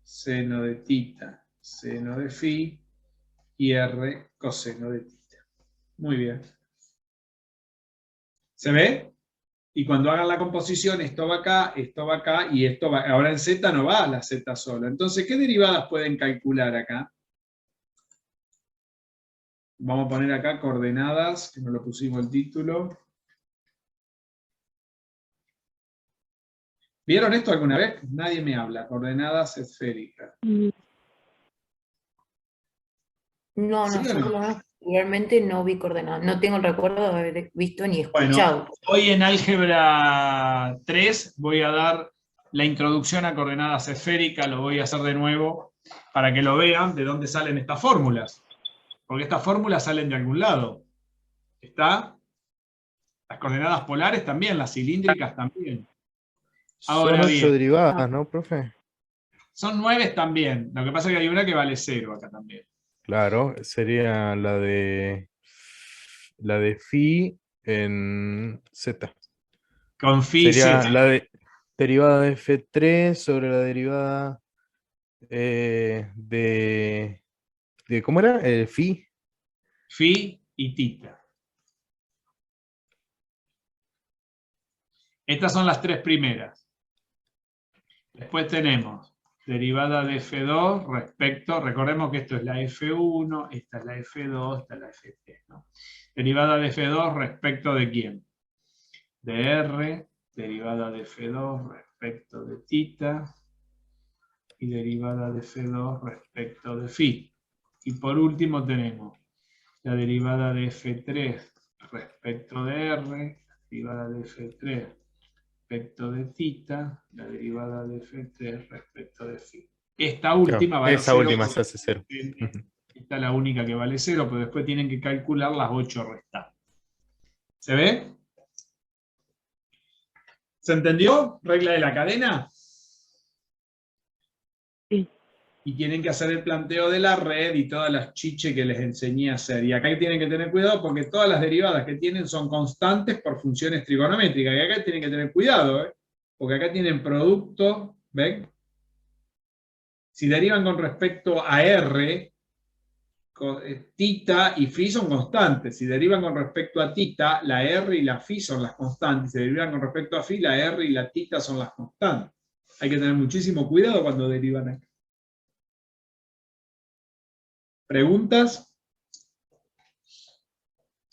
seno de tita, seno de phi, y R coseno de tita. Muy bien. ¿Se ve? Y cuando hagan la composición, esto va acá, y esto va. Ahora en Z no va la Z sola. Entonces, ¿qué derivadas pueden calcular acá? Vamos a poner acá coordenadas, que no lo pusimos el título. ¿Vieron esto alguna vez? Nadie me habla. Coordenadas esféricas. No, ¿Sí o yo no? por lo menos realmente no vi coordenadas. No tengo el recuerdo de haber visto ni escuchado. Bueno, hoy en álgebra 3 voy a dar la introducción a coordenadas esféricas, lo voy a hacer de nuevo para que lo vean de dónde salen estas fórmulas. Porque estas fórmulas salen de algún lado. ¿Está? Las coordenadas polares también, las cilíndricas también. Ahora Son 8 bien, derivadas, ¿no, profe? son 9 también. Lo que pasa es que hay una que vale 0 acá también. Claro, sería la de phi en Z. Con phi Sería Z. la derivada de F3 sobre la derivada de ¿cómo era? Phi. Phi y tita. Estas son las tres primeras. Después tenemos derivada de F2 respecto, recordemos que esto es la F1, esta es la F2, esta es la F3, ¿no? Derivada de F2 respecto de quién? De R, derivada de F2 respecto de tita, y derivada de F2 respecto de phi. Y por último tenemos la derivada de F3 respecto de R, derivada de F3 respecto de tita, la derivada de F3 respecto de phi. Esta última vale 0. Esa última se hace 0. Esta es la única que vale 0, pero después tienen que calcular las 8 restantes. ¿Se ve? ¿Se entendió? Regla de la cadena. Sí. Y tienen que hacer el planteo de la red y todas las chiches que les enseñé a hacer. Y acá tienen que tener cuidado porque todas las derivadas que tienen son constantes por funciones trigonométricas. Y acá tienen que tener cuidado, porque acá tienen producto, ¿ven? Si derivan con respecto a R, tita y phi son constantes. Si derivan con respecto a tita, la R y la phi son las constantes. Si derivan con respecto a phi, la R y la tita son las constantes. Hay que tener muchísimo cuidado cuando derivan acá. ¿Preguntas?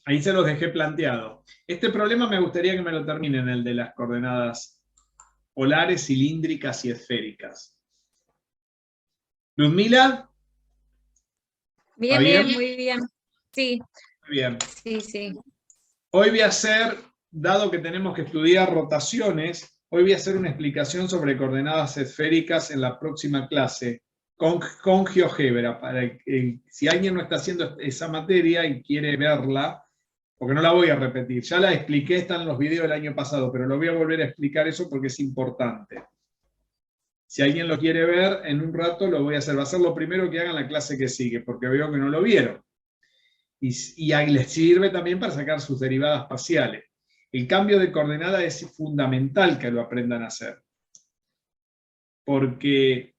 Ahí se los dejé planteado. Este problema me gustaría que me lo terminen, el de las coordenadas polares, cilíndricas y esféricas. ¿Luzmila? Bien, bien, muy bien. Sí. Muy bien. Sí, sí. Hoy voy a hacer, dado que tenemos que estudiar rotaciones, hoy voy a hacer una explicación sobre coordenadas esféricas en la próxima clase, con GeoGebra, para que si alguien no está haciendo esa materia y quiere verla, porque no la voy a repetir, ya la expliqué, está en los videos del año pasado, pero lo voy a volver a explicar eso porque es importante. Si alguien lo quiere ver, en un rato lo voy a hacer. Va a ser lo primero que haga en la clase que sigue, porque veo que no lo vieron. Y ahí les sirve también para sacar sus derivadas parciales. El cambio de coordenada es fundamental que lo aprendan a hacer. Porque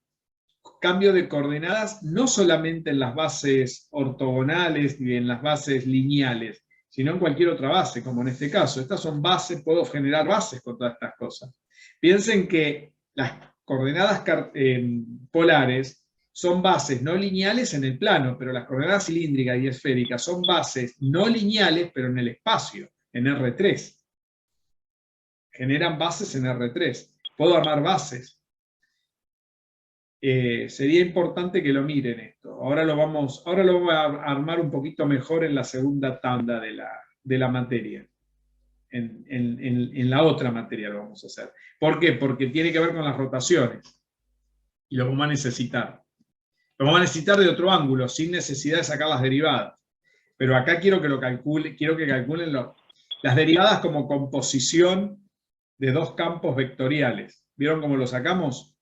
cambio de coordenadas no solamente en las bases ortogonales ni en las bases lineales, sino en cualquier otra base, como en este caso. Estas son bases, puedo generar bases con todas estas cosas. Piensen que las coordenadas polares son bases no lineales en el plano, pero las coordenadas cilíndricas y esféricas son bases no lineales, pero en el espacio, en R3. Generan bases en R3. Puedo armar bases. Sería importante que lo miren esto. Ahora lo voy a armar un poquito mejor en la segunda tanda de la materia. En la otra materia lo vamos a hacer. ¿Por qué? Porque tiene que ver con las rotaciones. Y lo vamos a necesitar. Lo vamos a necesitar de otro ángulo, sin necesidad de sacar las derivadas. Pero acá quiero que calculen las derivadas como composición de dos campos vectoriales. ¿Vieron cómo lo sacamos?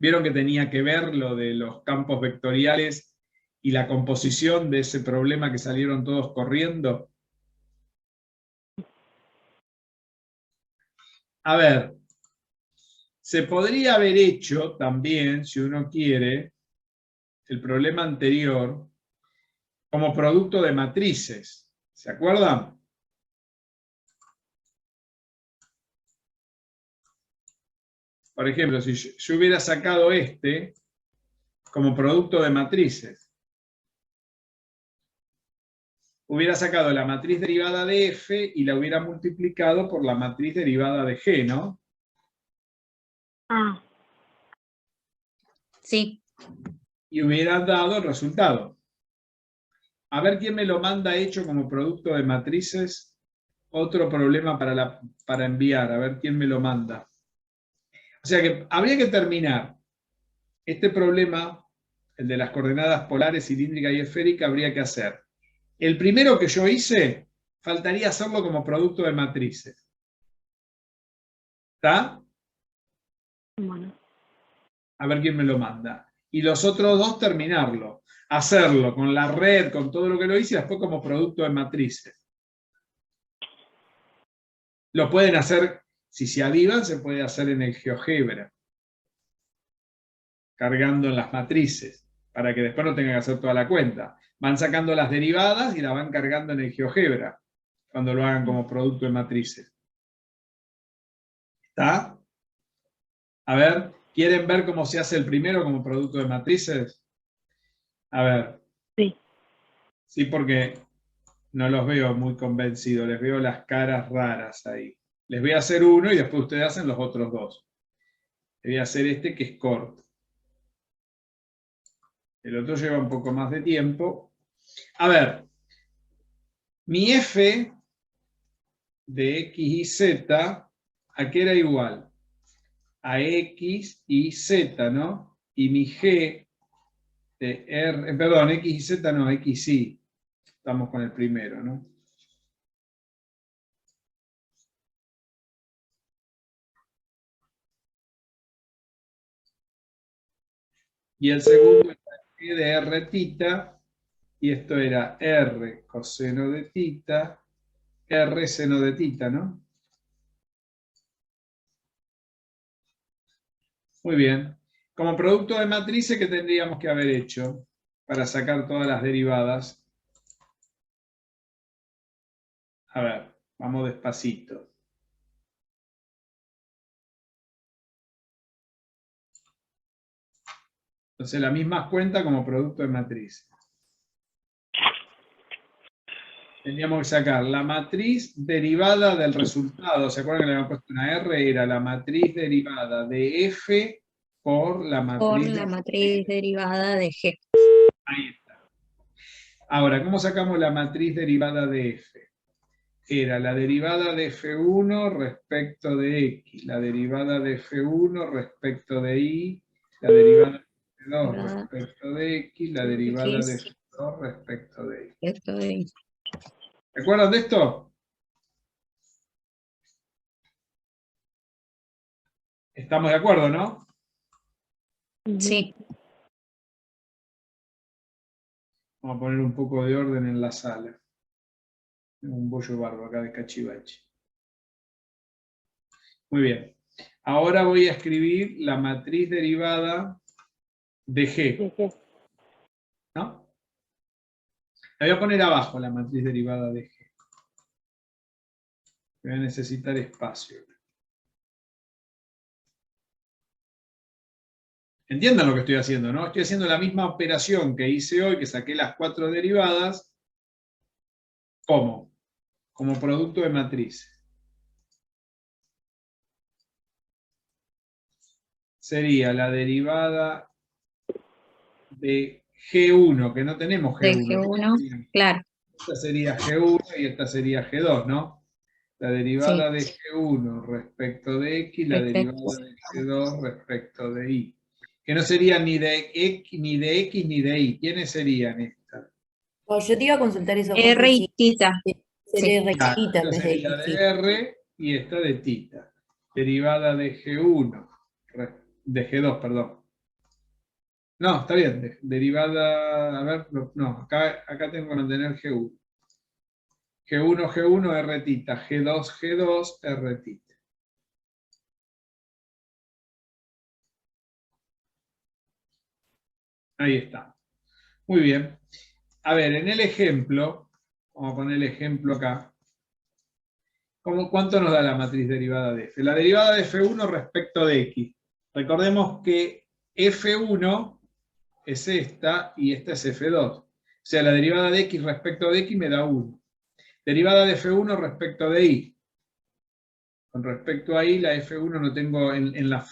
¿Vieron que tenía que ver lo de los campos vectoriales y la composición de ese problema que salieron todos corriendo? A ver, se podría haber hecho también, si uno quiere, el problema anterior como producto de matrices. ¿Se acuerdan? Por ejemplo, si yo hubiera sacado este como producto de matrices, hubiera sacado la matriz derivada de F y la hubiera multiplicado por la matriz derivada de G, ¿no? Ah. Sí. Y hubiera dado el resultado. A ver quién me lo manda hecho como producto de matrices. Otro problema para enviar, a ver quién me lo manda. O sea que habría que terminar este problema, el de las coordenadas polares, cilíndrica y esférica, habría que hacer. El primero que yo hice, faltaría hacerlo como producto de matrices. ¿Está? Bueno. A ver quién me lo manda. Y los otros dos terminarlo. Hacerlo con la red, con todo lo que lo hice, y después como producto de matrices. Lo pueden hacer, si se avivan, se puede hacer en el GeoGebra. Cargando en las matrices, para que después no tengan que hacer toda la cuenta. Van sacando las derivadas y la van cargando en el GeoGebra, cuando lo hagan como producto de matrices. ¿Está? A ver, ¿quieren ver cómo se hace el primero como producto de matrices? A ver. Sí. Sí, porque no los veo muy convencidos, les veo las caras raras ahí. Les voy a hacer uno y después ustedes hacen los otros dos. Les voy a hacer este que es corto. El otro lleva un poco más de tiempo. A ver, mi f de x y z, ¿a qué era igual? A x y z, ¿no? Y mi g de r, perdón, x y z no, x y. Estamos con el primero, ¿no? Y el segundo era g de r tita, y esto era r coseno de tita, r seno de tita, ¿no? Muy bien. Como producto de matrices, ¿qué tendríamos que haber hecho para sacar todas las derivadas? A ver, vamos despacito. Entonces, las mismas cuentas como producto de matrices. Tendríamos que sacar la matriz derivada del resultado. ¿Se acuerdan que le habíamos puesto una R? Era la matriz derivada de F por la matriz derivada de G. Ahí está. Ahora, ¿cómo sacamos la matriz derivada de F? Era la derivada de F1 respecto de X, la derivada de F1 respecto de Y, la derivada de F2 respecto de X, la derivada de F2 respecto de Y. ¿Se acuerdan de esto? Estamos de acuerdo, ¿no? Sí. Vamos a poner un poco de orden en la sala. Tengo un bollo barbo acá de cachivache. Muy bien. Ahora voy a escribir la matriz derivada de G. ¿No? La voy a poner abajo, la matriz derivada de G. Voy a necesitar espacio. Entiendan lo que estoy haciendo, ¿no? Estoy haciendo la misma operación que hice hoy, que saqué las 4 derivadas. ¿Cómo? Como producto de matriz. Sería la derivada de G1, que no tenemos De G1. G1, claro. Esta sería G1 y esta sería G2, ¿no? La derivada de G1 respecto de X, la derivada de G2 respecto de Y. Que no sería ni de X ni de Y. ¿Quiénes serían estas? Oh, yo te iba a consultar eso. R y tita. Sería R Claro, tita en esta vez de sería X. de R y esta de tita. Derivada de G1, de G2, perdón. No, está bien. Derivada, a ver, no, acá tengo que mantener G1. G1, G1, R tita. G2, G2, R tita. Ahí está. Muy bien. A ver, en el ejemplo, vamos a poner el ejemplo acá. ¿Cuánto nos da la matriz derivada de F? La derivada de F1 respecto de X. Recordemos que F1 es esta y esta es F2. O sea, la derivada de X respecto de X me da 1. Derivada de F1 respecto de Y. Con respecto a Y, la F1 no tengo,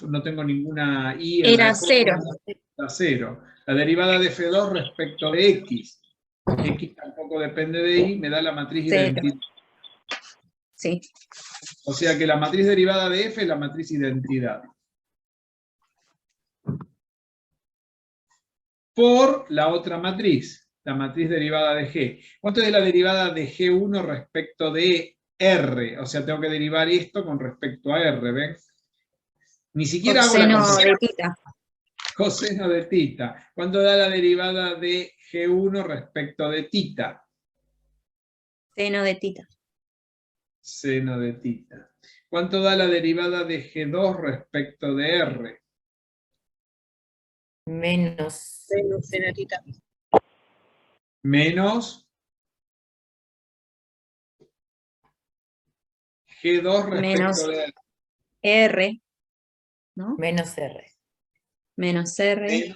no tengo ninguna Y. Era 0. Era 0. La derivada de F2 respecto de X. X tampoco depende de Y, me da la matriz identidad. Sí. O sea que la matriz derivada de F es la matriz identidad. Por la otra matriz, la matriz derivada de G. ¿Cuánto es la derivada de G1 respecto de R? O sea, tengo que derivar esto con respecto a R, ¿ven? Ni siquiera hago la Coseno de tita. Coseno de tita. ¿Cuánto da la derivada de G1 respecto de tita? Seno de tita. Seno de tita. ¿Cuánto da la derivada de G2 respecto de R? Menos. Seno de tita. Menos G2 respecto menos de R, ¿no? Menos R. Menos R.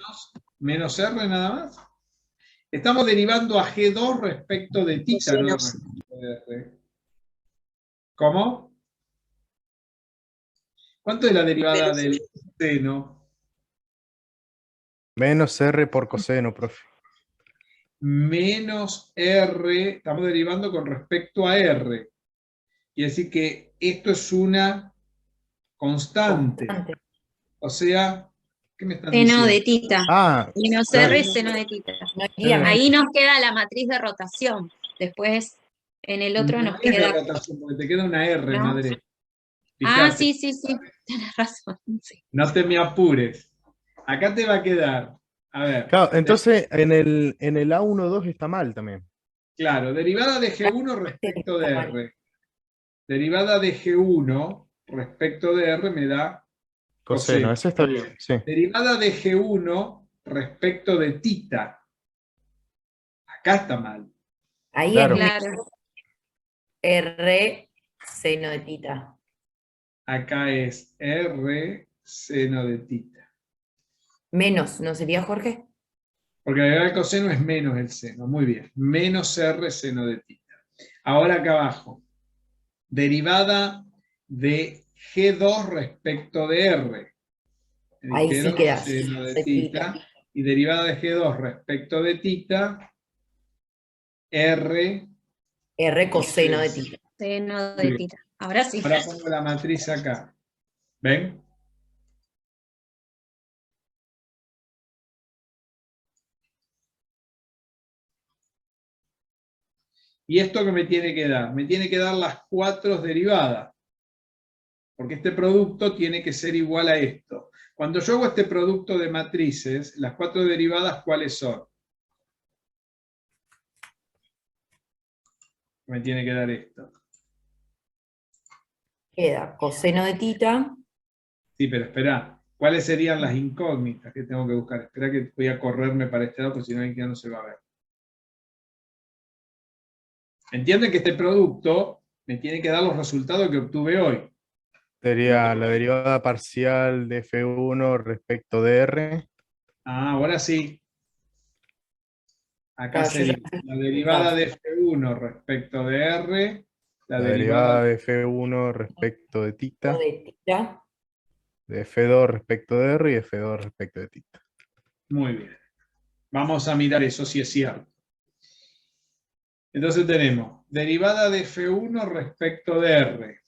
Menos R nada más. Estamos derivando a G2 respecto de tita, no respecto de R. ¿Cómo? ¿Cuánto es la derivada del seno? Menos R por coseno, profe. Menos R, estamos derivando con respecto a R. Quiere decir que esto es una constante. O sea, ¿qué me están Seno diciendo? de tita. Menos claro. R, seno de tita. Ahí nos queda la matriz de rotación. Después, en el otro No nos es de queda... rotación, porque te queda una R, ¿no? madre. Ah, Fíjate. sí. Tienes razón. Sí. No te me apures. Acá te va a quedar. A ver. Claro, entonces en el A12 está mal también. Claro, derivada de G1 respecto de R. Derivada de G1 respecto de R me da Coseno, ese está bien, sí. Derivada de G1 respecto de tita. Acá está mal. Ahí Claro. es menos R seno de tita. Acá es R seno de tita. Menos, ¿no sería, Jorge? Porque la derivada del coseno es menos el seno. Muy bien. Menos R seno de tita. Ahora acá abajo. Derivada de G2 respecto de R. Ahí sí G2 queda. seno de tita. Y derivada de G2 respecto de tita. R coseno de tita. Seno de tita. Ahora sí. Ahora pongo la matriz acá. ¿Ven? ¿Y esto qué me tiene que dar? Me tiene que dar las 4 derivadas. Porque este producto tiene que ser igual a esto. Cuando yo hago este producto de matrices, las 4 derivadas, ¿cuáles son? Me tiene que dar esto. Queda coseno de tita. Sí, pero espera. ¿Cuáles serían las incógnitas que tengo que buscar? Espera que voy a correrme para este lado, porque si no, ya no se va a ver. Entienden que este producto me tiene que dar los resultados que obtuve hoy. Sería la derivada parcial de F1 respecto de R. Ah, ahora sí. Acá Claro, sería la derivada de F1 respecto de R, La derivada de F1 respecto de tita. de tita. De F2 respecto de R y F2 respecto de tita. Muy bien. Vamos a mirar eso si es cierto. Entonces tenemos derivada de F1 respecto de R.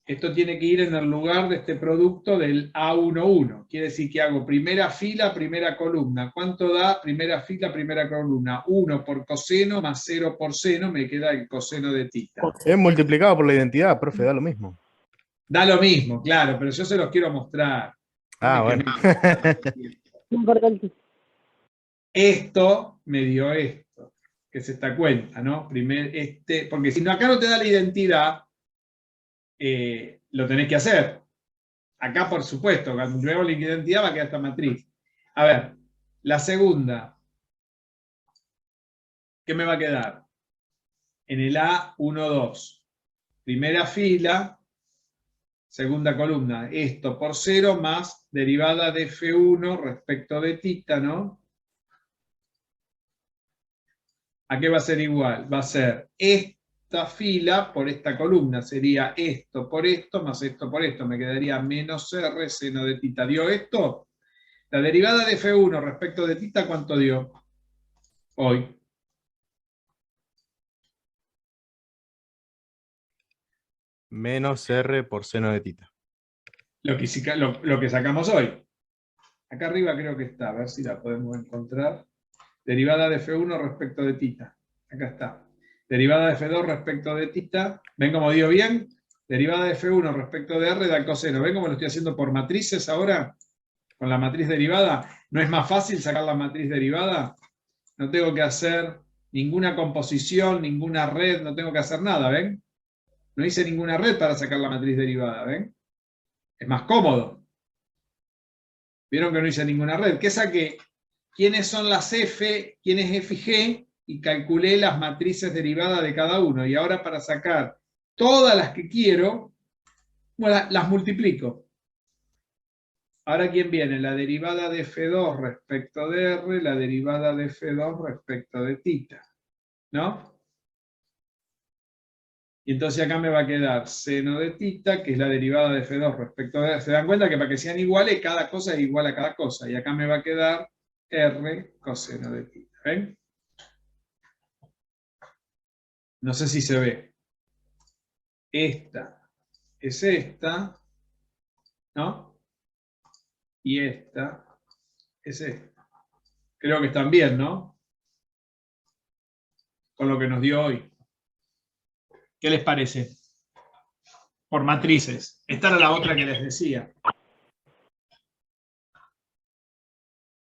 Esto tiene que ir en el lugar de este producto del A11. Quiere decir que hago primera fila, primera columna. ¿Cuánto da primera fila, primera columna? 1 por coseno más 0 por seno, me queda el coseno de tita. Es multiplicado por la identidad, profe, da lo mismo. Da lo mismo, claro, pero yo se los quiero mostrar. Ah, bueno. Importante. Esto me dio esto, que es esta cuenta, ¿no? Porque si no, acá no te da la identidad, lo tenés que hacer. Acá, por supuesto, cuando yo hago la identidad va a quedar esta matriz. A ver, la segunda. ¿Qué me va a quedar? En el A12. Primera fila, segunda columna. Esto por 0 más derivada de F1 respecto de tita, ¿no? ¿A qué va a ser igual? Va a ser esta fila por esta columna. Sería esto por esto más esto por esto. Me quedaría menos R seno de tita. ¿Dio esto? La derivada de F1 respecto de tita, ¿cuánto dio? Hoy. Menos R por seno de tita. Lo que sacamos hoy. Acá arriba creo que está. A ver si la podemos encontrar. Derivada de F1 respecto de tita. Acá está. Derivada de F2 respecto de tita. ¿Ven cómo dio bien? Derivada de F1 respecto de R da el coseno. ¿Ven cómo lo estoy haciendo por matrices ahora? Con la matriz derivada. ¿No es más fácil sacar la matriz derivada? No tengo que hacer ninguna composición, ninguna red, no tengo que hacer nada, ¿ven? No hice ninguna red para sacar la matriz derivada, ¿ven? Es más cómodo. ¿Vieron que no hice ninguna red? ¿Qué saqué? ¿Quiénes son las F? ¿Quién es F y G? Y calculé las matrices derivadas de cada uno. Y ahora para sacar todas las que quiero, bueno, las multiplico. Ahora, ¿quién viene? La derivada de F2 respecto de R, la derivada de F2 respecto de tita. ¿No? Y entonces acá me va a quedar seno de tita, que es la derivada de F2 respecto de R. ¿Se dan cuenta que para que sean iguales, cada cosa es igual a cada cosa? Y acá me va a quedar R coseno de tita. ¿Ven? No sé si se ve. Esta es esta, ¿no? Y esta es esta. Creo que están bien, ¿no? Con lo que nos dio hoy. ¿Qué les parece? Por matrices. Esta era la otra que les decía.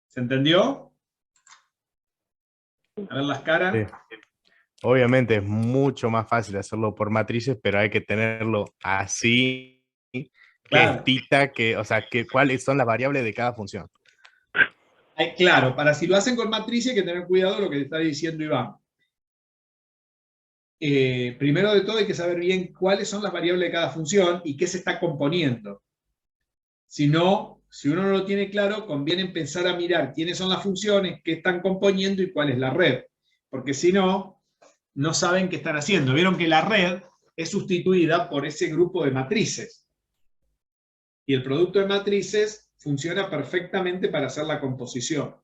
¿Se entendió? A ver las caras. Sí. Obviamente es mucho más fácil hacerlo por matrices, pero hay que tenerlo así, Claro. que es tita, o sea, cuáles son las variables de cada función. Claro, para si lo hacen con matrices hay que tener cuidado lo que te está diciendo Iván. Primero de todo hay que saber bien cuáles son las variables de cada función y qué se está componiendo. Si no, si uno no lo tiene claro, conviene empezar a mirar quiénes son las funciones, qué están componiendo y cuál es la red. Porque si no, no saben qué están haciendo. Vieron que la red es sustituida por ese grupo de matrices. Y el producto de matrices funciona perfectamente para hacer la composición.